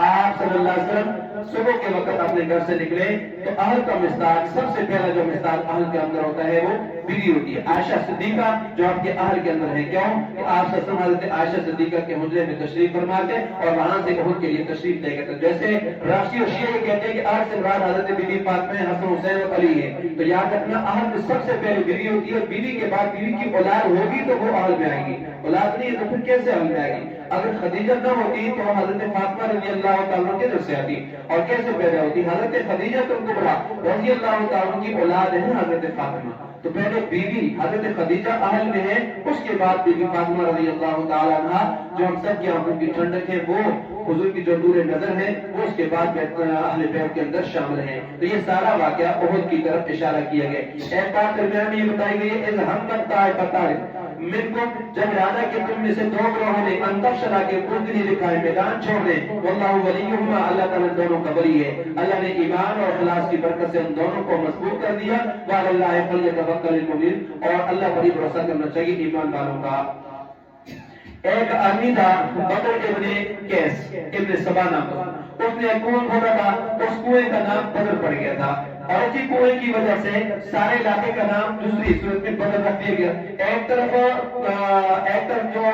آپ صلی اللہ علیہ وسلم صبح کے وقت اپنے گھر سے نکلے تو اہل کا مصداق، سب سے پہلا جو مصداق اہل کے اندر ہوتا ہے وہ بیوی ہوتی ہے عائشہ صدیقہ، جو آپ کے اہل کے اندر ہے۔ کیوں کہ آپ سسم حضرت عائشہ صدیقہ کے حجرے میں تشریف فرما تھے اور وہاں سے احد کے لیے تشریف لے گئے تھے۔ جیسے راشی اور شیعہ یہ کہتے ہیں کہ اہل سے مراد حضرت بی بی فاطمہ، حسن، حسین اور علی ہے، تو یاد رکھنا اہل میں سب سے پہلے بیوی ہوتی ہے، اور بیوی کے بعد بیوی کی اولاد ہوگی تو وہ اہل میں آئے گی، اولاد نہیں ہے تو پھر کیسے اہل میں آئے گی؟ اگر خدیجہ نہ ہوتی تو حضرت فاطمہ رضی اللہ تعالیٰ کے در سے آتی، اور کیسے پیدا ہوتی؟ حضرت خدیجہ کبریٰ رضی اللہ تعالیٰ کی اولاد ہے حضرت فاطمہ، تو پہلے بیوی حضرت خدیجہ اہل میں ہے، اس کے بعد بیوی فاطمہ رضی اللہ تعالیٰ عنہ جو ہم سب کی آنکھوں کی ٹھنڈک ہے، وہ حضور کی جو نور نظر ہے، وہ اس کے بعد اہل بیت کے اندر شامل ہیں۔ تو یہ سارا واقعہ احد کی طرف اشارہ کیا گیا۔ ایک بات درمیان میں یہ بتائی گئی ہے، اذ ہمت طائفتان منکم، جب ارادہ کہ تم میں سے دو گروہوں نے ان تفشلا کے بزدلی دکھائے، میدان چھوڑ دیں، واللہ ولیہما، اللہ تعالیٰ دونوں کا ولی ہے، اللہ نے ایمان اور اخلاص کی برکت سے ان دونوں کو مضبوط کر دیا، وعلی اللہ فلیتوکل المؤمنون، اور اللہ پر ہی بھروسہ کرنا چاہیے ایمان والوں کا۔ ایک آدمی تھا بدر ابن کیس ابن سبا نام کا، اس نے ایک کنواں کھودا تھا، اس کنویں کا نام بدر پڑ گیا تھا، اور اسی کنویں کی وجہ سے سارے علاقے کا نام دوسری صورت میں بدر رکھ دیا گیا۔ ایک طرف جو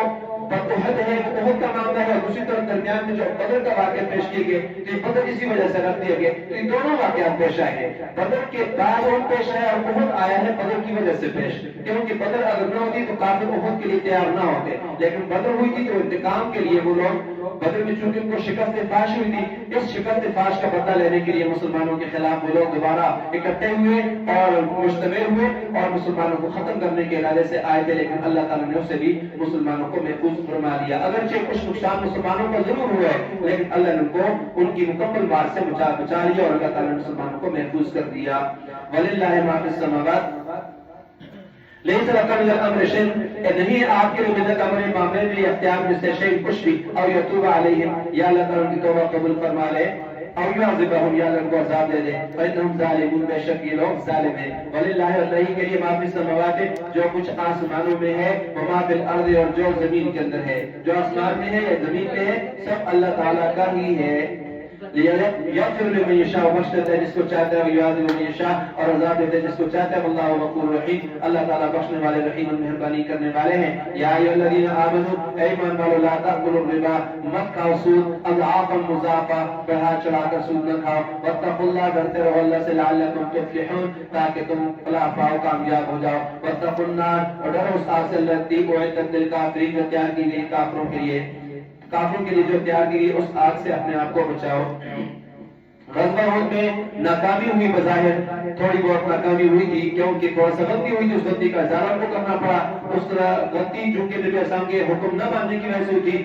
احد ہے وہ احد کا معاملہ ہے، دوسری طرف درمیان میں جو بدر کا واقعہ پیش کیے گئے تو یہ بدر اسی وجہ سے رکھ دیا گیا۔ تو یہ دونوں واقعات پیش آئے ہیں، بدر کے بعد احد پیش آیا اور احد آیا ہے بدر کی وجہ سے پیش، کیونکہ بدر اگر نہ ہوتی تو کافر احد کے لیے تیار نہ ہوتے، لیکن بدر ہوئی تھی تو انتقام کے لیے وہ لوگ بدر میں چونکہ ان کو شکست فاش ہوئی تھی، اس شکست فاش کا بدلہ لینے کے لیے مسلمانوں کے خلاف وہ لوگ دوبارہ اکٹھے ہوئے اور مجتمع ہوئے اور مسلمانوں کو ختم کرنے کے ارادے سے آئے تھے، لیکن اللہ تعالیٰ نے اسے بھی مسلمانوں کو محفوظ فرما دیا۔ اگرچہ کچھ نقصان مسلمانوں کو ضرور ہوا ہے، لیکن اللہ نے ان کو ان کی مکمل مار سے بچا لیا اور اللہ تعالیٰ نے مسلمانوں کو محفوظ کر دیا۔ وَلِلَّهِ مَا فِي السَّمَاوَاتِ لیس لک من الامر شیء، نہیں آپ کے لیے من الامر معاملے میں اختیار میں سے شیء کچھ بھی، او یتوب علیہم، یا اللہ تعالیٰ کی توبہ قبول فرما لے، او یعذبہم، یا اللہ ان کو عذاب دے دے، فإنہم ظالمون، بے شک یہ لوگ ظالم ہیں۔ وللہ، اللہ کے لیے ما فی السماوات، جو کچھ آسمانوں میں ہے، وما فی الارض، اور جو زمین کے اندر ہے، جو آسمان میں ہے یا زمین میں ہے سب اللہ تعالیٰ کا ہی ہے۔ یغفر لمن یشاء بخش دیتا ہے جس کو چاہتا ہے ویعذب من یشاء اور عذاب دیتا ہے جس کو چاہتا ہے واللہ غفور رحیم اللہ تعالیٰ بخشنے والے رحیم مہربانی کرنے والے ہیں یا ایھا الذین آمنوا اے ایمان والو لا تأکلوا الربا مت کھاؤ سود اضعافا مضاعفا بڑھا چڑھا کر سود نہ کھاؤ واتقوا اللہ ڈرتے رہو اللہ سے لعلکم تفلحون تاکہ تم فلاح پاؤ کامیاب ہو جاؤ واتقوا النار اور ڈرو اس آگ سے التی اعدت للکافرین جو تیار کی گئی کافروں کے لیے جو تیار کی گئی اس آگ سے اپنے آپ کو بچاؤ غزوہ احد میں ناکامی ہوئی بظاہر تھوڑی بہت ناکامی ہوئی تھی کیونکہ تھوڑا سا غلطی ہوئی تھی اس غلطی کا ازالہ کو کرنا پڑا اس طرح غلطی جو کہ نبی اسلام کے حکم نہ ماننے کی وجہ سے ہوئی تھی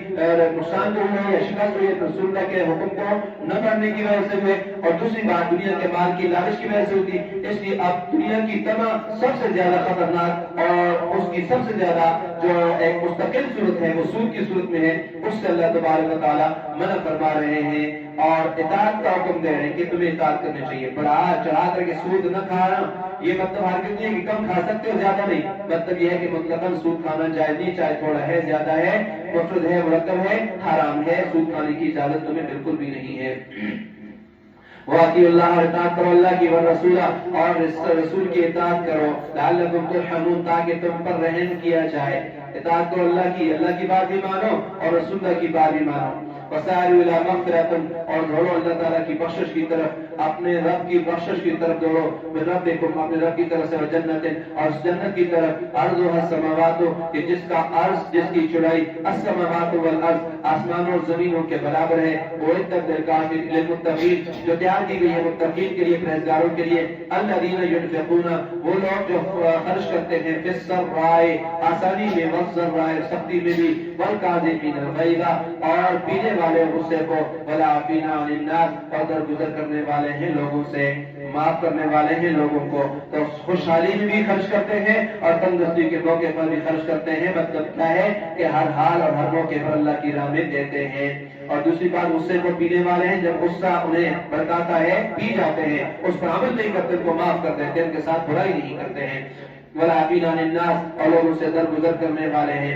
نقصان جو ہوئی یا شکست ہوئی رسول اللہ کے حکم کو نہ ماننے کی وجہ سے ہوئے اور دوسری بات دنیا کے مال کی لالچ کی وجہ سے ہوئی تھی اس لیے اب دنیا کی تمام سب سے زیادہ خطرناک اور اس کی سب سے زیادہ جو ایک مستقل صورت ہے وہ سود کی صورت میں ہے اس سے اللہ تبارک و تعالیٰ منع فرما رہے ہیں اور اطاعت کا حکم دے رہے ہیں کہ تمہیں اطاعت کرنی چاہیے بڑھا چڑھا کر کے سود نہ کھانا یہ مطلب ہرگز نہیں ہے کہ کم کھا سکتے ہو زیادہ نہیں مطلب یہ ہے کہ مطلقاً سود کھانا جائز نہیں چاہے تھوڑا ہے زیادہ ہے مفرد ہے مرکب ہے حرام ہے سود کھانے کی اجازت تمہیں بالکل بھی نہیں ہے وَأَطِيعُوا اللَّهَ اور اطاعت کرو اللہ کی والرسول اور رسول کی اطاعت کرو لعلکم ترحمون تاکہ تم پر رحم کیا جائے اطاعت کرو اللہ کی بات بھی مانو اور رسول اللہ کی بات بھی مانو وسارعوا الى مغفرۃ اور دوڑو اللہ تعالیٰ کی بخشش کی طرف اپنے رب کی بخشش کی طرف دوڑو من ربکم اپنے رب کی طرف سے جنت اور اس جنت کی طرف عرضها السماوات کہ جس کا عرض جس کی چوڑائی السماوات والارض آسمانوں اور زمینوں کے برابر ہے اعدت للمتقین جو تیار کی گئی ہے متقین کے لیے پرہیزگاروں کے لیے الذین ينفقون وہ لوگ جو خرچ کرتے ہیں فی السراء آسانی میں والضراء سختی میں بھی والکاظمین الغیظ اور پینے والے غصے کو والعافین عن الناس اور درگزر کرنے والے ہیں لوگوں سے معاف کرنے والے ہیں لوگوں کو تو خوشحالی میں بھی خرچ کرتے ہیں اور تندرستی کے موقع پر بھی خرچ کرتے ہیں مطلب کیا ہے کہ ہر حال اور ہر موقع پر اللہ کی راہ میں دیتے ہیں اور دوسری بات غصے کو پینے والے ہیں جب غصہ انہیں بھڑکاتا ہے پی جاتے ہیں اس پر عمل نہیں کرتے ان کو معاف کر دیتے ہیں ان کے ساتھ برائی نہیں کرتے ہیں والعافین عن الناس اور لوگوں سے درگزر کرنے والے ہیں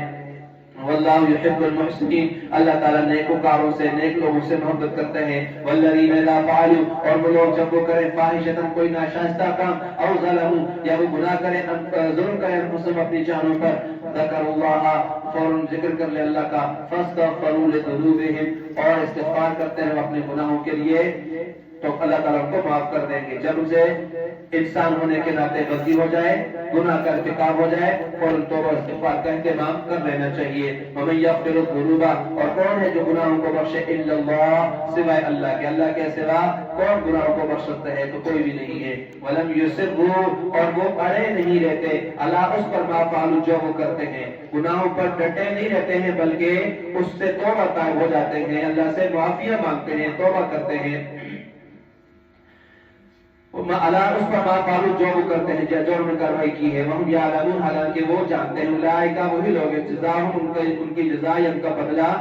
واللہ یحب المحسنین اللہ تعالیٰ نیکوکاروں سے نیک لوگوں سے محبت کرتے ہیں والذین اذا فعلوا اور وہ لوگ جب وہ کریں فاحشۃ کوئی ناشائستہ کام او ظلموا یا وہ گناہ کریں ظلم کریں انفسهم اپنی جانوں پر ذکر اللہ فوراً ذکر کر لے اللہ کا فاستغفروا لذنوبهم اور استغفار کرتے ہیں اپنے گناہوں کے لیے تو اللہ تعالیٰ کو معاف کر دیں گے جب اسے انسان ہونے کے ناطے غلطی ہو جائے گناہ کا ارتکاب ہو جائے فوراً توبہ استغفار کا اہتمام کر لینا چاہیے ومن یغفر الذنوب اور کون ہے جو گناہوں کو بخشے الا اللہ سوائے اللہ کے سوا کون گناہوں کو بخش سکتا ہے تو کوئی بھی نہیں ہے ولم یصروا اور وہ اڑے نہیں رہتے اللہ اس پر ما فعلوا جو وہ کرتے ہیں گناہوں پر ڈٹے نہیں رہتے ہیں بلکہ اس سے توبہ طائب ہو جاتے ہیں اللہ سے معافیہ مانگتے ہیں توبہ کرتے ہیں اللہ اس پر ما فعلوا جو وہ کرتے ہیں جو انہوں نے کارروائی کی ہے وہ یعلمون حالانکہ وہ جانتے ہیں اولئک وہی لوگ جزاؤہم ان کی جزا یا ان کا بدلہ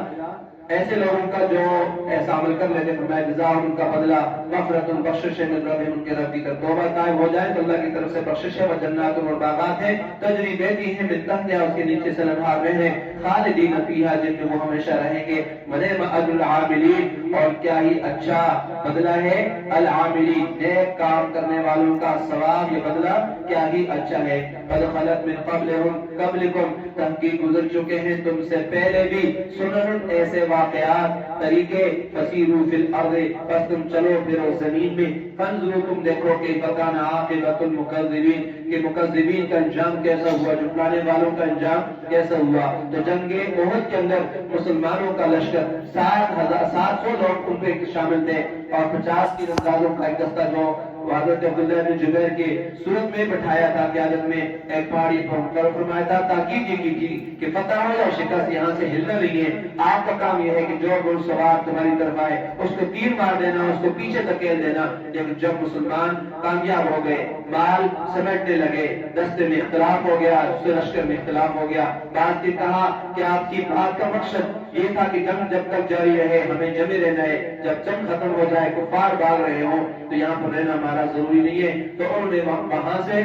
ایسے لوگوں کا جو ایسا عمل کر لیتے فرمایا جزاؤہم ان کا بدلہ مغفرۃ بخشش ہے من ربہم ان کے رب کی طرف توبہ طائب ہو جائے تو اللہ کی طرف سے بخشش ہے وجنات اور باغات ہیں تجری بہتی ہیں من تحتہا اس کے نیچے سے انہار بہنے خالدین فیہا جن میں وہ ہمیشہ رہیں گے ونعم اجر العاملین اور کیا ہی اچھا بدلہ ہے العاملین نیک کام کرنے والوں کا ثواب یہ بدلہ کیا ہی اچھا ہے قد خلت من قبلکم تحقیق گزر چکے ہیں تم سے پہلے بھی سنن ایسے واقعات طریقے فسیروا فی الارض پس تم چلو پھرو زمین میں فانظروا تم دیکھو کہ کان عاقبۃ المکذبین کہ مکذبین کا انجام کیسا ہوا جھٹلانے والوں کا انجام کیسا ہوا تو جنگ احد کے اندر مسلمانوں کا لشکر 700 لوگ ان پہ شامل تھے اور 50 کی رمضانوں کا ایک دستہ جو حضرت عبداللہ بن جبیر کی صورت میں بٹھایا تھا قیادت میں ایک پہاڑی پر فرمایا تھا تاکید یہ کی کہ فتح ہو یا شکست یہاں سے ہلنا نہیں ہے آپ کا کام یہ ہے کہ جو گھڑ سوار تمہاری طرف آئے اس کو تیر مار دینا اس کو پیچھے دھکیل دینا جب مسلمان کامیاب ہو گئے مال سمیٹنے لگے دستے میں اختلاف ہو گیا اس سے لشکر میں اختلاف ہو گیا بعد نے کہا کہ آپ کی بات کا مقصد یہ تھا کہ جنگ جب تک جاری رہے ہمیں جمے رہنا ہے جب جنگ ختم ہو جائے کفار بھاگ رہے ہوں تو یہاں پر رہنا ہمارا ضروری نہیں ہے تو انہوں نے وہاں سے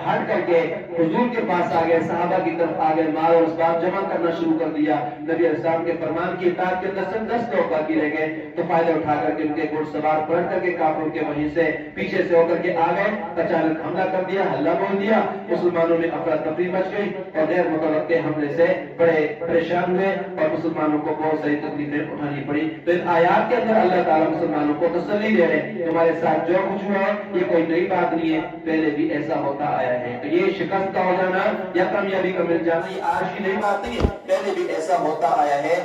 ہٹ کر کے حضور کے پاس آ گئے، صحابہ کی طرف آ گئے، مال اور اسباب جمع کرنا شروع کر دیا۔ نبی علیہ السلام کے فرمان کی اطاعت کے اندر 10 لوگ باقی رہ گئے، تو فائدہ اٹھا کر کے ان کے گھڑ سوار پلٹ کر کے کافروں کے وہیں سے پیچھے سے ہو کر کے آ گئے، اچانک حملہ کر دیا، ہلہ بول دیا، مسلمانوں میں افراتفری مچ گئی اور غیر متوقع حملے سے بڑے پریشان ہوئے اور مسلمانوں کو بہت ساری تکلیفیں اٹھانی پڑی۔ تو ان آیات کے اندر اللہ تعالیٰ مسلمانوں کو تسلی دے رہے ہیں، تمہارے ساتھ جو کچھ ہوا یہ کوئی نئی بات نہیں ہے، پہلے بھی ایسا ہوتا آیا ہے۔ تو یہ شکست کا ہو جانا یا کامیابی کا مل جانا یہ آج کی نئی بات نہیں ہے، پہلے بھی ایسا ہوتا آیا ہے۔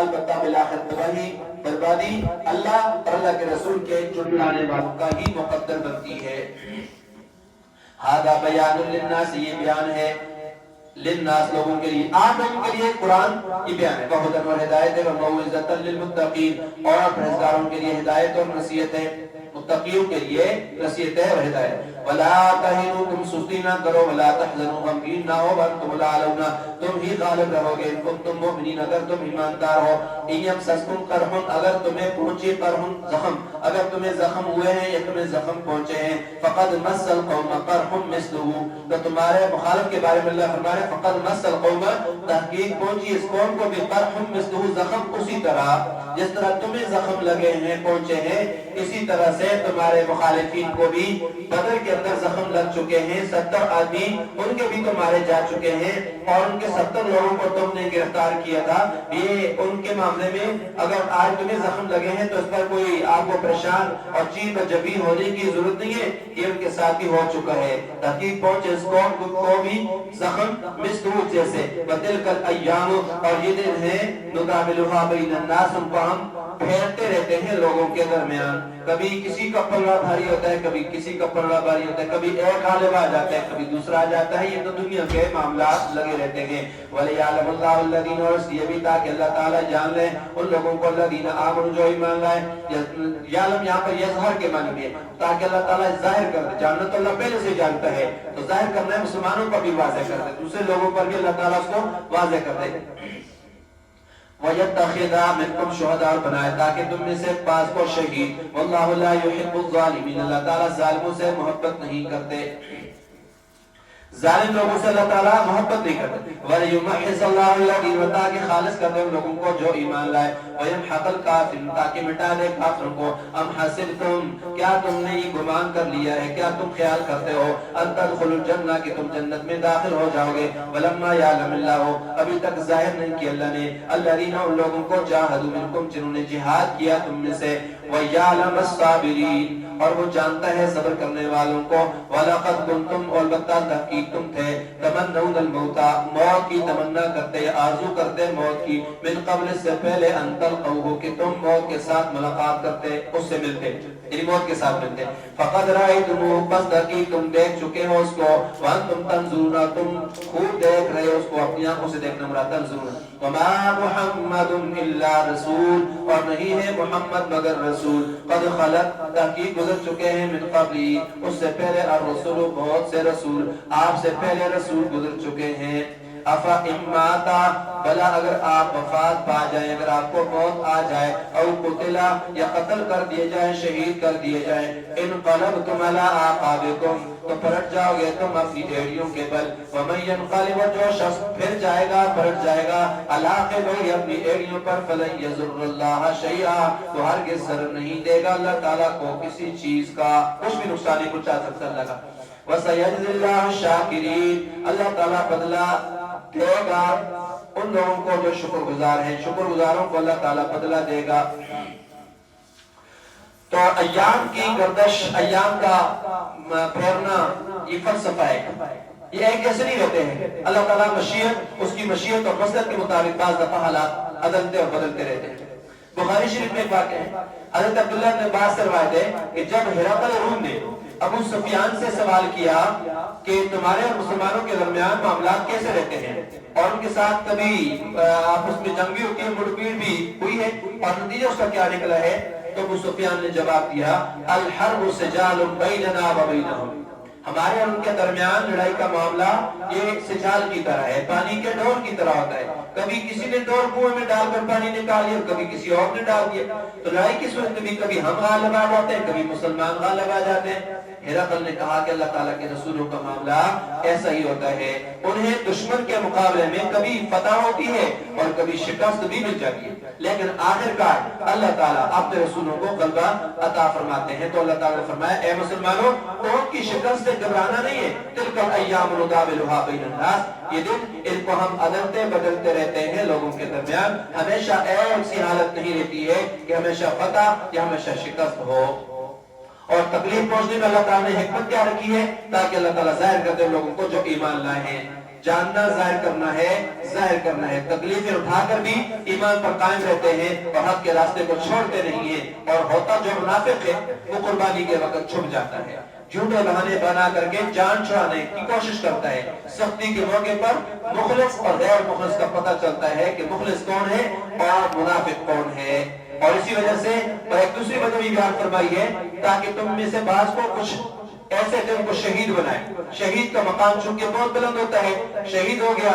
البتہ بالآخر تباہی بربادی اللہ اور اللہ کے رسول کے جھٹلانے والوں کا ہی مقدر بنتی ہے۔ ھذا بیان للناس، یہ بیان ہے للناس لوگوں کے لیے، عام لوگوں کے لیے قرآن یہ بیان ہے، وہدی اور ہدایت ہے، وموعظۃ للمتقین، اور پرہیزگاروں کے لیے ہدایت اور نصیحت ہے، متقیوں کے لیے نصیحت ہے اور ہدایت۔ ولا تہنوا، تم سستی نہ کرو، ولا تحزنوا، غمگین نہ ہو، وانتم الاعلون، تم ہی غالب رہو گے، ان کنتم مؤمنین، اگر تم ایماندار ہو۔ ان یمسسکم قرح، اگر تمہیں پہنچے قرح زخم، اگر تمہیں زخم ہوئے ہیں یا تمہیں زخم پہنچے ہیں، فقد مس القوم قرح مثلہ، تو تمہارے مخالف کے بارے میں اللہ فرما رہے ہیں فقد مس القوم، تحقیق پہنچی اس قوم کو بھی قرح مثلہ، زخم اسی طرح جس طرح تمہیں زخم لگے ہیں پہنچے ہیں، اسی طرح سے تمہارے مخالفین کو بھی بدر کے اندر زخم لگ چکے ہیں، 70 آدمی ان کے بھی تو مارے جا چکے ہیں، اور ان کے 70 لوگوں کو تم نے گرفتار کیا تھا۔ یہ ان کے معاملے میں اگر آج تمہیں زخم لگے ہیں تو اس پر کوئی آپ کو پریشان اور چیز و جبین ہونے کی ضرورت نہیں ہے، یہ ان کے ساتھ ہی ہو چکا ہے۔ تحقیق پہنچے اس قوم کو بھی زخم مثلہ جیسے، وَتِلْكَ الْأَيَّامُ، اور یہ دن ہے، نُدَاوِلُهَا بَيْنَ النَّاسِ، ان کو ہم پھیرتے رہتے ہیں لوگوں کے درمیان، کبھی کسی کا پلڑا بھاری ہوتا ہے، کبھی کسی کا پلڑا بھاری ہوتا ہے، کبھی ایک غالب آ جاتا ہے، کبھی دوسرا آ جاتا ہے، یہ تو دنیا کے معاملات لگے رہتے ہیں۔ وَلِيَعْلَمَ اللَّهُ الَّذِينَ، اور اس لیے بھی تاکہ اللہ تعالیٰ جان لے ان لوگوں کو، الذین آمنوا، جو ایمان لائے، یعلم یہاں پر یظہر کے معنی میں ہے، تاکہ اللہ تعالیٰ ظاہر کر دے، جاننا تو اللہ پہلے سے جانتا ہے، تو ظاہر کرنا ہے، مسلمانوں پر بھی واضح کر دے، دوسرے لوگوں پر بھی اللہ تعالیٰ اس کو واضح کر دے۔ وَيَتَّخِذَ مِنْكُمْ شُهَدَاءَ، بنائے تاکہ تم میں سے بعض کو شہید، وَاللَّهُ لَا يُحِبُّ الظَّالِمِينَ، اللہ تعالیٰ ظالموں سے محبت نہیں کرتے، ظالم لوگوں سے اللہ تعالیٰ محبت نہیں کرتے۔ وَلِيُمَحِّصَ اللَّهُ الَّذِينَ، تاکہ خالص کر دے ان لوگوں کو جو ایمان لائے، وَيَمْحَقَ الْكَافِرِينَ، تاکہ مٹا دے کافروں کو۔ ام حسبتم، کیا تم نے یہ گمان کر لیا ہے، کیا تم خیال کرتے ہو، ان تدخلوا الجنہ، کہ تم جنت میں داخل ہو جاؤ گے، وَلَمَّا يَعْلَمِ اللَّهُ، ابھی تک ظاہر نہیں کیا اللہ نے، الَّذِينَ، ان لوگوں کو، جَاهَدُوا مِنْكُمْ، جنہوں نے جہاد کیا تم میں سے، وَيَعْلَمَ الصَّابِرِينَ، اور وہ جانتا ہے صبر کرنے والوں کو، وَلَقَدْ كُنْتُمْ، اور البتہ تحقیق تم تھے، تمنون الموت، موت کی تمنا کرتے، آرزو کرتے موت کی، من قبل، اس سے پہلے، ان تلقوہ، کہ تم موت کے ساتھ ملاقات کرتے، اس سے ملتے، یعنی موت کے ساتھ ملتے، فقد رأیتموہ، پس تحقیق تم دیکھ چکے ہو اس کو، وانتم تنظرون، تم خوب دیکھ رہے ہو اس کو، اپنی آنکھوں سے دیکھنا مراد تنظرون۔ وما محمد الا رسول، اور نہیں ہے محمد مگر رسول، قد خلت، تحقیق گزر چکے ہیں، من قبلی، اس سے پہلے، الرسول، بہت سے رسول، آپ سے پہلے رسول گزر چکے ہیں۔ افا اماتا، بلا اگر آپ وفات پا جائیں، اگر آپ کو موت آ جائے، او قتلا، یا قتل کر دیے جائیں، شہید کر دیے جائیں، انقلبتم علی اعقابکم، تو پلٹ جاؤ گے تم اپنی ایڑیوں کے بل، ومن ينقلب، جو شخص پھر جائے گا، پلٹ جائے گا، علی عقبیہ، اپنی ایڑیوں پر، فلن یضر اللہ شیئا، تو ہرگز ضرر نہیں دے گا اللہ تعالیٰ کو کسی چیز کا، کچھ بھی نقصان نہیں پہنچا سکتا اللہ کا۔ وَسَيَجْزِي اللَّهُ الشَّاكِرِينَ، اللہ تعالیٰ بدلہ دے گا ان لوگوں کو جو شکر گزار ہیں، شکر گزاروں کو اللہ تعالیٰ بدلہ دے گا۔ تو ایام کی گردش، ایام کا پھیرنا، یہ فلسفہ ہے، یہ ایک جیسے نہیں رہتے ہیں، اللہ تعالیٰ مشیت، اس کی مشیت اور مسلط کے مطابق بعض دفعہ حالات عدلتے اور بدلتے رہتے ہیں۔ بخاری شریف میں ایک واقعہ ہے، حضرت عبداللہ بن عباس سے روایت ہے کہ جب ہرقل روم نے ابو سفیان سے سوال کیا کہ تمہارے اور مسلمانوں کے درمیان معاملات کیسے رہتے ہیں، اور ان کے ساتھ کبھی آپس میں جنگ بھی ہوتی ہے، مڑ پیڑ بھی ہوئی ہے، اور نتیجہ اس کا کیا نکلا ہے، تو ابو سفیان نے جواب دیا، الحرب سجال بیننا و بینہم، ہمارے اور ان کے درمیان لڑائی کا معاملہ یہ سجال کی طرح ہے، پانی کے ڈور کی طرح ہوتا ہے، کبھی کسی نے ڈور کنویں میں ڈال کر پانی نکال لیا، کبھی کسی اور نے ڈال دیا، تو لڑائی کی صورت میں کبھی ہم غالب آ جاتے ہیں، کبھی مسلمان غالب آ جاتے ہیں۔ ہرقل نے کہا کہ اللہ تعالیٰ کے رسولوں کا معاملہ ایسا ہی ہوتا ہے، انہیں دشمن کے مقابلے میں کبھی فتح ہوتی ہے اور کبھی شکست بھی مل جاتی ہے، لیکن آخرکار اللہ تعالیٰ اپنے رسولوں کو غلبہ عطا فرماتے ہیں۔ تو اللہ تعالیٰ نے فرمایا اے مسلمانوں، قوم کی شکست سے گھبرانا نہیں ہے، تلک الایام نداولها بین الناس، یہ دن ان کو ہم عدلتے بدلتے رہتے ہیں لوگوں کے درمیان، ہمیشہ ایک سی حالت نہیں رہتی ہے کہ ہمیشہ فتح یا ہمیشہ شکست ہو۔ اور تکلیف پہنچنے میں اللہ تعالیٰ نے حکمت کیا رکھی ہے؟ تاکہ اللہ تعالیٰ ظاہر کرتے لوگوں کو جو ایمان لائے ہیں، جاننا ظاہر کرنا ہے، ظاہر کرنا ہے، تکلیفیں اٹھا کر بھی ایمان پر قائم رہتے ہیں اور حق کے راستے کو چھوڑتے نہیں ہیں، اور ہوتا جو منافق ہے وہ قربانی کے وقت چھپ جاتا ہے، جھوٹے بہانے بنا کر کے جان چھڑانے کی کوشش کرتا ہے، سختی کے موقع پر مخلص اور غیر مخلص کا پتہ چلتا ہے کہ مخلص کون ہے اور منافق کون ہے۔ اور اسی وجہ سے اور ایک دوسری وجہ بھی بیان فرمائی ہے تاکہ تم میں سے بعض کو کچھ ایسے دن کو شہید بنائے۔ شہید کا مقام چونکہ بہت بلند ہوتا ہے، شہید ہو گیا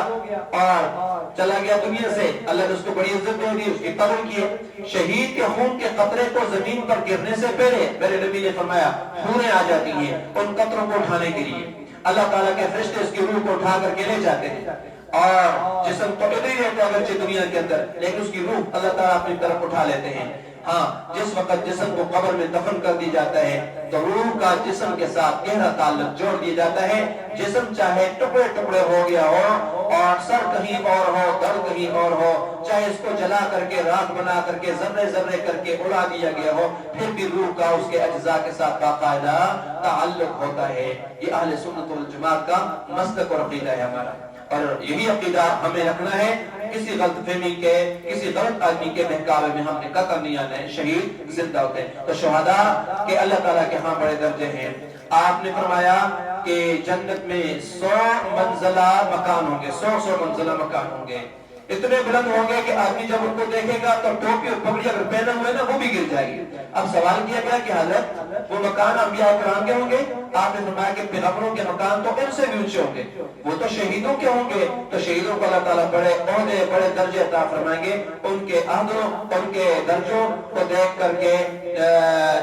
اور چلا گیا دنیا سے، اللہ نے اس کو بڑی عزت دے دی، اس کی قدر کی ہے۔ شہید کے خون کے قطرے کو زمین پر گرنے سے پہلے میرے نبی نے فرمایا حوریں آ جاتی ہیں ان قطروں کو اٹھانے کے لیے، اللہ تعالیٰ کے فرشتے اس کی روح کو اٹھا کر کے لے جاتے ہیں، اور جسم تو ادھر ہی رہتا ہے اگرچہ دنیا کے اندر، لیکن اس کی روح اللہ تعالیٰ اپنی طرف اٹھا لیتے ہیں۔ ہاں، جس وقت جسم کو قبر میں دفن کر دی جاتا ہے تو روح کا جسم کے ساتھ گہرا تعلق جوڑ دیا جاتا ہے، جسم چاہے ٹکڑے ٹکڑے ہو گیا ہو اور سر کہیں اور ہو، در کہیں اور ہو، چاہے اس کو جلا کر کے راکھ بنا کر کے ذرے ذرے کر کے اڑا دیا گیا ہو، پھر بھی روح کا اس کے اجزاء کے ساتھ باقاعدہ تعلق ہوتا ہے۔ یہ اہل سنت والجماعت کا مسلک اور عقیدہ ہے ہمارا، اور یہی عقیدہ ہمیں رکھنا ہے۔ کسی غلط فہمی کے، کسی غلط آدمی کے بہکاوے میں ہم نے قطع نہیں آنا ہے، شہید زندہ ہوتے ہیں۔ تو شہداء کے اللہ تعالیٰ کے ہاں بڑے درجے ہیں۔ آپ نے فرمایا کہ جنت میں 100 منزلہ مکان ہوں گے، 100 منزلہ مکان ہوں گے، اتنے بلند ہوں گے کہ آدمی جب ان کو دیکھے گا تو ٹوپی اور پگڑی اگر پہنے ہوئے نا وہ بھی گر جائے گی۔ اب سوال کیا گیا کہ حضرت وہ مکان انبیاء کرام کے ہوں گے؟ آپ نے فرمایا کہ پیغمبروں کے مکان تو ان سے بھی اونچے ہوں گے، وہ تو شہیدوں کے ہوں گے، تو شہیدوں کو اللہ تعالیٰ بڑے عہدے، بڑے درجے عطا فرمائیں گے۔ ان کے عہدوں، ان کے درجوں کو دیکھ کر کے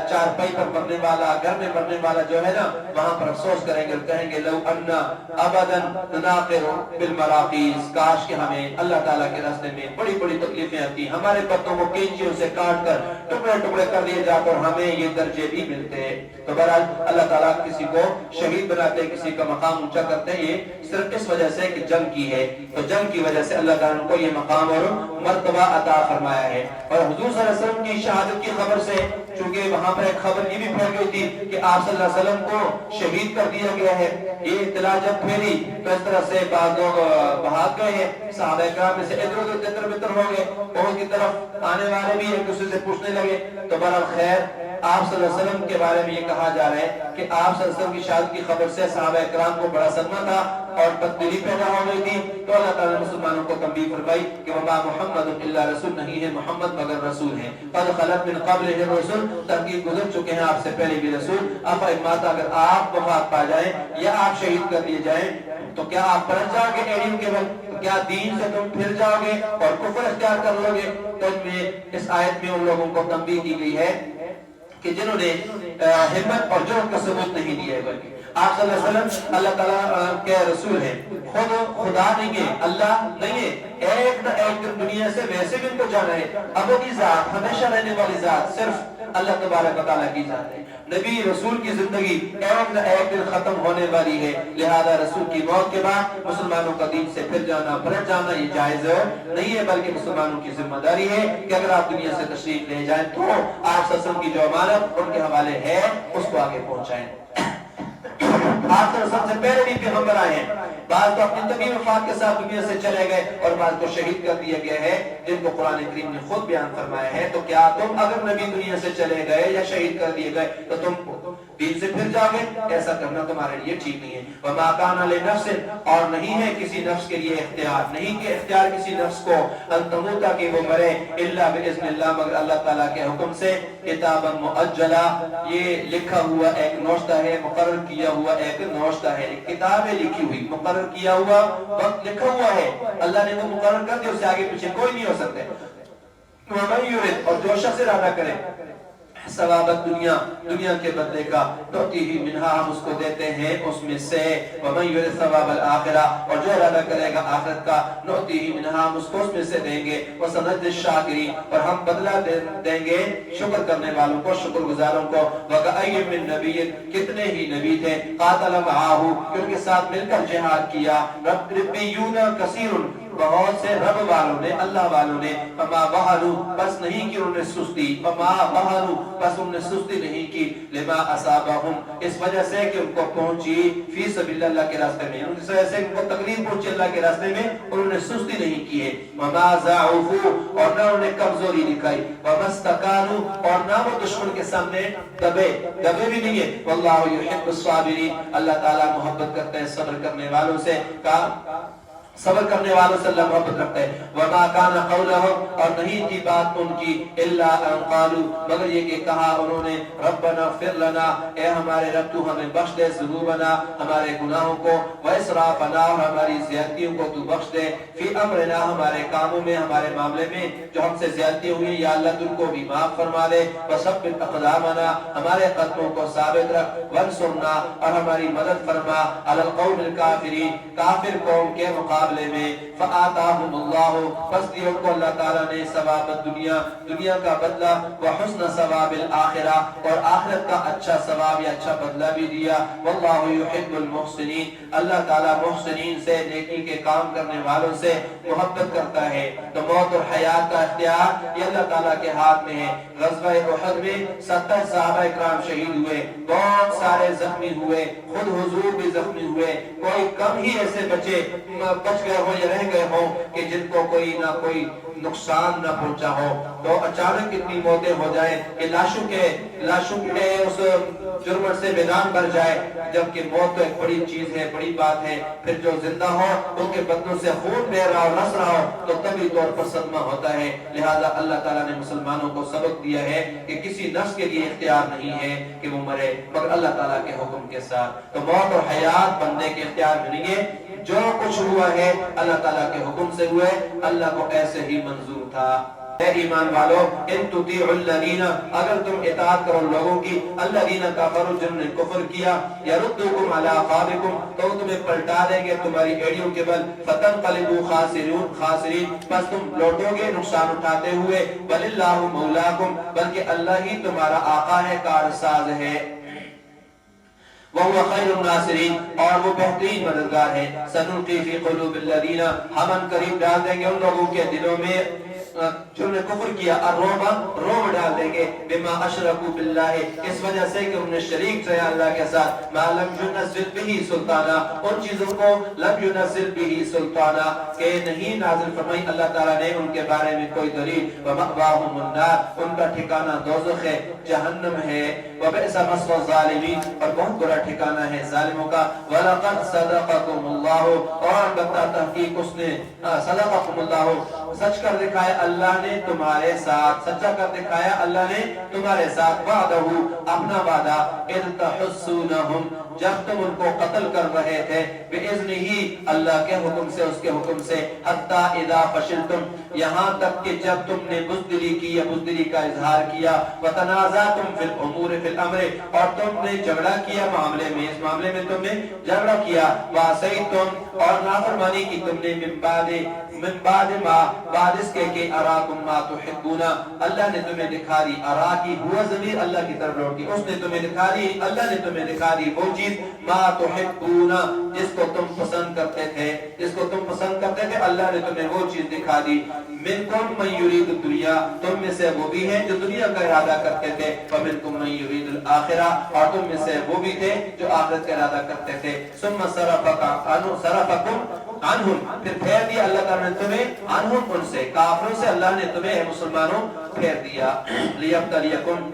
چارپائی پر مرنے والا، گھر میں مرنے والا جو ہے نا، وہاں پر افسوس کریں گے، کہیں گے لو انا ابدا نناقر بالمراقیز، کاش کہ ہمیں اللہ تعالیٰ کے راستے میں بڑی بڑی تکلیفیں آتی، ہمارے پتوں کو کینچیوں سے کاٹ کر ٹکڑے ٹکڑے کر دیے جاتے اور ہمیں یہ درجے بھی ملتے ہیں۔ تو بہرحال اللہ تعالیٰ کسی کو شہید بناتے ہیں، کسی کا مقام اونچا کرتے ہیں، یہ صرف اس وجہ سے کہ جنگ کی ہے، تو جنگ کی وجہ سے اللہ تعالیٰ کو یہ مقام اور مرتبہ عطا فرمایا ہے۔ اور حضور صلی اللہ علیہ وسلم کی شہادت کی خبر سے چونکہ وہاں پر ایک خبر یہ بھی پھیل گئی تھی کہ آپ صلی اللہ علیہ وسلم کو شہید کر دیا گیا ہے، یہ اطلاع جب پھیلی تو اس طرح سے بعض لوگ بھاگ گئے ہیں، صحابہ کرام میں سے ادھر ادھر تتر بتر ہو گئے، احد کی طرف آنے والے بھی ایک دوسرے سے پوچھنے لگے۔ تو بہرحال خیر، آپ صلی اللہ علیہ وسلم کے بارے میں یہ کہا جا رہا ہے کہ آپ صلی اللہ علیہ وسلم کی شہادت کی خبر سے صحابہ کرام کو بڑا صدمہ تھا اور تبدیلی پیدا ہو گئی تھی، تو اللہ تعالیٰ نے مسلمانوں کو تنبیہ فرمائی کہ وما محمد الا رسول، نہیں ہے محمد مگر رسول ہیں، قد خلت من قبلہ الرسل، تحقیق گزر چکے ہیں آپ سے پہلے بھی رسول، افإن اگر آپ وفات پا جائیں یا آپ شہید کر دیے جائیں تو کیا آپ پلٹ جاؤ گے ایڑیوں کے بل، کیا دین سے تم پھر جاؤ گے اور کفر اختیار کر لو گے؟ تو اس آیت میں ان لوگوں کو تنبیہ کی گئی ہے کہ جنہوں نے ہمت اور جرأت کا ثبوت نہیں دیا ہے، بلکہ آپ صلی اللہ علیہ وسلم اللہ تعالیٰ کے رسول ہیں، خود خدا نہیں ہے، اللہ نہیں ہے، ایک نہ ایک دن دنیا سے ویسے بھی ان کو جانا ہے، ابدی ذات، ہمیشہ رہنے والی ذات صرف اللہ تبارک و تعالیٰ کی ذات ہے۔ نبی رسول کی زندگی ایک نہ ایک دن ختم ہونے والی ہے، لہذا رسول کی موت کے بعد مسلمانوں کا دین سے پھر جانا، پلٹ جانا یہ جائز نہیں ہے، بلکہ مسلمانوں کی ذمہ داری ہے کہ اگر آپ دنیا سے تشریف لے جائیں تو آپ صلی اللہ علیہ وسلم کی جو امانت ان کے حوالے ہے اس کو آگے پہنچائیں۔ آپ صلی اللہ علیہ وسلم سے پہلے بھی پیغمبر آئے ہیں، بعض تو اپنی طبی وفات کے ساتھ دنیا سے چلے گئے اور بعض کو شہید کر دیا گیا ہے، جن کو قرآن کریم نے خود بیان فرمایا ہے۔ تو کیا تم اگر نبی دنیا سے چلے گئے یا شہید کر دیے گئے تو تم دین سے پھر جاؤ گے، ایسا کرنا تمہارے لیے ٹھیک نہیں ہے۔ وما کان لنفس، اور نہیں ہے کسی نفس کے لیے اختیار، نہیں کہ اختیار کسی نفس کو ان تموت کہ وہ مرے الا باذن اللہ، مگر اللہ تعالیٰ کے حکم سے، کتابا مؤجلا، یہ لکھا ہوا ایک نوشتہ ہے، مقرر کیا ہوا ایک نوشتہ ہے، کتاب ہے لکھی ہوئی، مقرر کیا ہوا وقت لکھا ہوا ہے، اللہ نے وہ مقرر کر دیا، اس سے آگے پیچھے کوئی نہیں ہو سکتے۔ ومن یرد، اور جو شخص ارادہ کرے، ثواب دنیا، دنیا کے بدلے کا، نؤتیہ منہا، ہم اس کو دیتے ہیں اس میں سے، ومن یرد ثواب الآخرہ، اور جو ارادہ کرے گا آخرت کا، نؤتیہ منہا، ہم اس کو اس میں سے دیں گے، وسنجزی الشاکرین، اور ہم بدلہ دیں گے شکر کرنے والوں کو، شکر گزاروں کو۔ وکأی من نبی، کتنے ہی نبی تھے، قاتل معاہ، کہ ان کے ساتھ مل کر جہاد کیا، ربیون کثیر، بہت سے رب والوں نے، اللہ والوں نے، فما وہنوا، بس نہیں کی انہوں نے سستی، فما وہنوا، بس انہوں نے سستی نہیں کی، لما اصابہم، اس وجہ سے کہ ان کو پہنچی فی سبیل اللہ کے راستے میں، اس وجہ سے ان کو تکلیف پہنچی اللہ کے راستے میں، انہوں نے سستی نہیں کی ہے، وما ضعفوا، اور نہ انہوں نے کمزوری دکھائی، وما استکانوا، اور نہ وہ دشمن کے سامنے دبے بھی نہیں ہے، واللہ یحب الصابرین، اللہ تعالیٰ محبت کرتے ہیں صبر کرنے والوں سے، صبر کرنے والوں سے اللہ محبت رکھتا ہے۔ وما کان قولهم، اور نہیں تھی بات ان کی، الا ان قالوا، مگر یہ کہ کہا انہوں نے، ربنا اغفر لنا، اے ہمارے رب تو ہمیں بخش دے، ذنوبنا، ہمارے گناہوں کو، واسرافنا، اور ہماری زیادتیوں کو تو بخش دے، فی امرنا، ہمارے کاموں میں، ہمارے معاملے میں جو ہم سے زیادتی ہوئی، یا اللہ تم کو بھی معاف فرما دے، وثبت اقدامنا، ہمارے قدموں کو ثابت رکھ، وانصرنا، اور ہماری مدد فرما، علی القوم الکافرین، کافر قوم کے مقابلے میں، فآتاہم اللہ، پس دیا ان کو اللہ تعالیٰ نے ثواب الدنیا، دنیا کا بدلہ، وحسن ثواب الآخرہ، اور آخرت کا اچھا ثواب یا اچھا بدلہ بھی دیا، واللہ یحب المحسنین، اللہ تعالیٰ محسنین سے، نیکی کے کام کرنے والوں سے محبت کرتا ہے۔ تو موت اور حیات کا اختیار یہ اللہ تعالیٰ کے ہاتھ میں ہے۔ غزوہ احد میں 70 صحابہ اکرام شہید ہوئے، بہت سارے زخمی ہوئے، خود حضور بھی زخمی ہوئے، کوئی کم ہی ایسے بچ گئے ہوں یا رہ گئے ہوں کہ جن کو کوئی نہ کوئی نقصان نہ پہنچا ہو۔ تو اچانک اتنی موتیں ہو جائیں کہ لاشوں کے اس جرمٹ سے میدان بھر جائے، جبکہ موت تو ایک بڑی چیز ہے، بڑی بات ہے، پھر جو زندہ ہو ان کے بدنوں سے خون بہ رہا ہو، رس رہا ہو، تو طبعی طور پر صدمہ ہوتا ہے۔ لہذا اللہ تعالیٰ نے مسلمانوں کو سبق دیا ہے کہ کسی نفس کے لیے اختیار نہیں ہے کہ وہ مرے، مگر اللہ تعالیٰ کے حکم کے ساتھ۔ تو موت اور حیات بندے کے اختیار میں نہیں ہے، جو کچھ ہوا ہے اللہ تعالیٰ کے حکم سے ہوئے، اللہ کو ایسے ہی منظور تھا۔ اے ایمان والو، ان تطیعوا الذین، اگر تم اطاعت کرو لوگوں کی، الذین کفروا، جنہوں نے کفر کیا، یردوکم علی اعقابکم، تو تمہیں پلٹا دیں گے تمہاری ایڑیوں کے بل، فتنقلبوا خاسرین، پس تم لوٹو گے نقصان اٹھاتے ہوئے، وللہ مولاکم، بلکہ اللہ ہی تمہارا آقا ہے، کارساز ہے، وَهُوَ خَيْرُ النَّاصِرِينَ، اور وہ بہترین مددگار ہے۔ سَنُلْقِي فِي قُلُوبِ الَّذِينَ، ہم ان قریب ڈال دیں گے ان لوگوں کے دلوں میں جنہوں نے کفر کیا، روب ڈال دیں گے، بما اشرکوا باللہ، اس وجہ سے کہ انہوں نے شریک کیا اللہ کے ساتھ، ما لم ينزل به سلطانا، ان چیزوں کو لم ينزل به سلطانا کہ نہیں نازل فرمائی اللہ تعالیٰ نے ان کے بارے میں کوئی دلیل، وَمَأْوَاهُمُ النَّارُ، ان کا ٹھکانہ دوزخ ہے، جہنم ہے، وَبِئْسَ مَثْوَى الظَّالِمِينَ، اور بہت برا ٹھکانہ ہے ظالموں کا، وَلَقَدْ صَدَقَكُمُ اللَّهُ، اور بتا تحقیق اس نے صدقكم اللہ، سچ کر دکھایا اللہ نے تمہارے ساتھ، سچا کر دکھایا اللہ نے تمہارے ساتھ، وعدہ، اپنا وعدہ، اذ تحسونہم، جب تم ان کو قتل کر رہے تھے، بِإِذْنِهِ، اللہ کے حکم سے، اس کے حکم سے، حتی اذا فشلتم، یہاں تک کہ جب تم نے بزدلی کی یا بزدلی کا اظہار کیا، وتنازعتم فی الامور، فی الامر، اور تم نے جھگڑا کیا معاملے میں، اس معاملے میں تم نے جھگڑا کیا، وعصیتم، اور نافرمانی کی تم نے، من بعد ما، بعد اس کے کہ اراکم ما تحبون، اللہ نے تمہیں دکھا دی، ارا کی ہوا ضمیر اللہ کی طرف لوٹ گئی، اس نے تمہیں دکھا دی، اللہ نے تمہیں دکھا دی وہ چیز، ما تحبون، جس کو تم پسند کرتے تھے، جس کو تم پسند کرتے تھے، اللہ نے تمہیں وہ چیز دکھا دی، منکم من یرید الدنیا، تم میں سے وہ بھی ہیں جو دنیا کا ارادہ کرتے تھے، ومنکم من یرید الآخرہ، اور تم میں سے وہ بھی تھے جو آخرت کا ارادہ کرتے تھے، ثم صرفکم عنہم، پھر پھیر دیا اللہ تعالیٰ نے تمہیں، عنہم، ان سے، کافروں سے اللہ نے تمہیں مسلمانوں پھیر دیا، لیبتلیکم،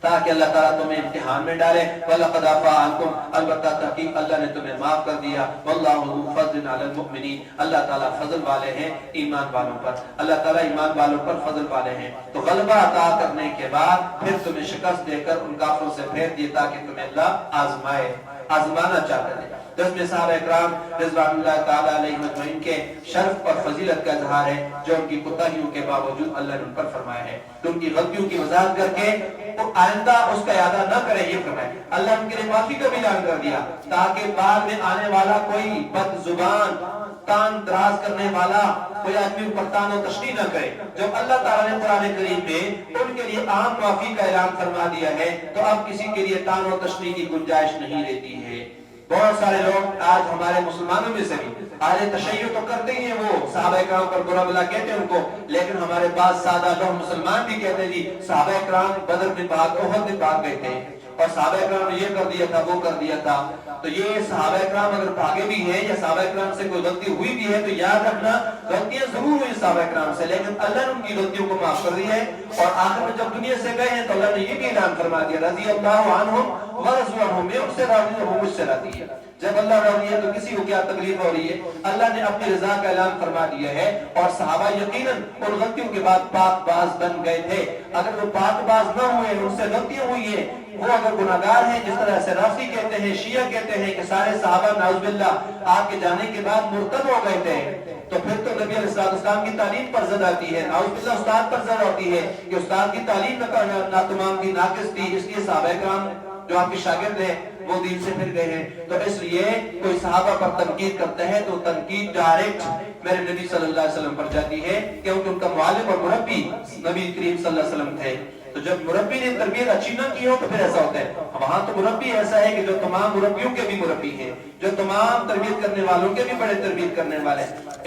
تاکہ اللہ تعالیٰ تمہیں امتحان میں ڈالے. وَلَقَدْ عَفَا عَنْكُمْ، البتہ تحقیق اللہ نے تمہیں معاف کر دیا. وَاللَّهُ ذُو فَضْلٍ عَلَى الْمُؤْمِنِينَ، اللہ تعالیٰ فضل والے ہیں ایمان والوں پر. اللہ تعالیٰ ایمان والوں پر فضل والے ہیں. تو غلبہ عطا کرنے کے بعد پھر تمہیں شکست دے کر ان کافروں سے پھیر دیے تاکہ تمہیں اللہ آزمائے، آزمانا چاہتا ہے. دس میں صحابہ اکرام رضوان اللہ تعالیٰ علیہ مجمعین کے شرف اور فضیلت کا اظہار ہے جو ان کی کوتاہیوں کے باوجود اللہ نے ان پر فرمایا ہے. تو ان کی غلطیوں کی وضاحت کر کے آئندہ اس کا اعادہ نہ کرے یہ فرمایا. اللہ ان کے لیے معافی کا بھی اعلان کر دیا تاکہ بعد میں آنے والا کوئی بد زبان تان دراز کرنے والا کوئی آدمی اوپر تان و تشریح نہ کرے. جب اللہ تعالیٰ نے قرآن کریم میں ان کے لیے عام معافی کا اعلان فرما دیا ہے تو اب کسی کے لیے تان و تشریح کی گنجائش نہیں رہتی ہے. بہت سارے لوگ آج ہمارے مسلمانوں میں سے بھی آج تشیع تو کرتے ہی ہیں، وہ صحابہ کرام پر برا بلا کہتے ہیں ان کو، لیکن ہمارے پاس سادہ لوگ مسلمان بھی کہتے ہیں جی صحابہ کرام بدر میں بھاگ احد میں بھاگ گئے تھے اور صحابہ کرام نے یہ کر دیا تھا وہ کر دیا تھا. تو یہ صحابہ کرام اگر بھاگے بھی ہیں یا صحابہ کرام سے کوئی غلطی ہوئی بھی ہے تو یاد رکھنا غلطیاں ضرور ہوئی صحابہ کرام سے، لیکن اللہ نے ان کی غلطیوں کو معاف کر دیا ہے. اور آخر میں جب دنیا سے گئے ہیں تو اللہ نے یہ بھی اعلان فرما دیا رضی اللہ عنہم ورضوا عنہم، میں ان سے راضی ہوں وہ مجھ سے راضی ہے. جب اللہ راضی ہے تو کسی کو کیا تکلیف ہو رہی ہے؟ اللہ نے اپنی رضا کا اعلان فرما دیا ہے. اور صحابہ یقیناً ان غلطیوں کے بعد پاک باز بن گئے تھے. اگر وہ پاک باز نہ ہوئے، ان سے غلطیاں ہوئی ہیں، وہ اگر گناہگار ہیں جس طرح سے رافضی کہتے ہیں، شیعہ کہتے ہیں کہ سارے صحابہ نعوذ باللہ آپ کے جانے کے بعد مرتد ہو گئے تھے، تو پھر تو نبی علیہ السلام کی تعلیم پر زد آتی ہے، نعوذ باللہ استاد پر زد ہوتی ہے کہ استاد کی تعلیم نہ تمام تھی، ناقص تھی، اس لیے صحابہ کرام جو آپ کے شاگرد ہیں وہ دین سے پھر گئے ہیں. تو اس لیے کوئی صحابہ پر تنقید کرتا ہے تو تنقید ڈائریکٹ میرے نبی صلی اللہ علیہ وسلم پر جاتی ہے کیونکہ ان کا معلم اور مربی نبی کریم صلی اللہ علیہ وسلم تھے. تو جب مربی نے تربیت اچھی نہ کی ہو تو پھر ایسا ہوتا ہے. وہاں تو مربی ایسا ہے کہ جو تمام مربیوں کے بھی مربی ہیں، جو تمام تربیت کرنے والوں کے بھی بڑے تربیت کرنے والے ہیں.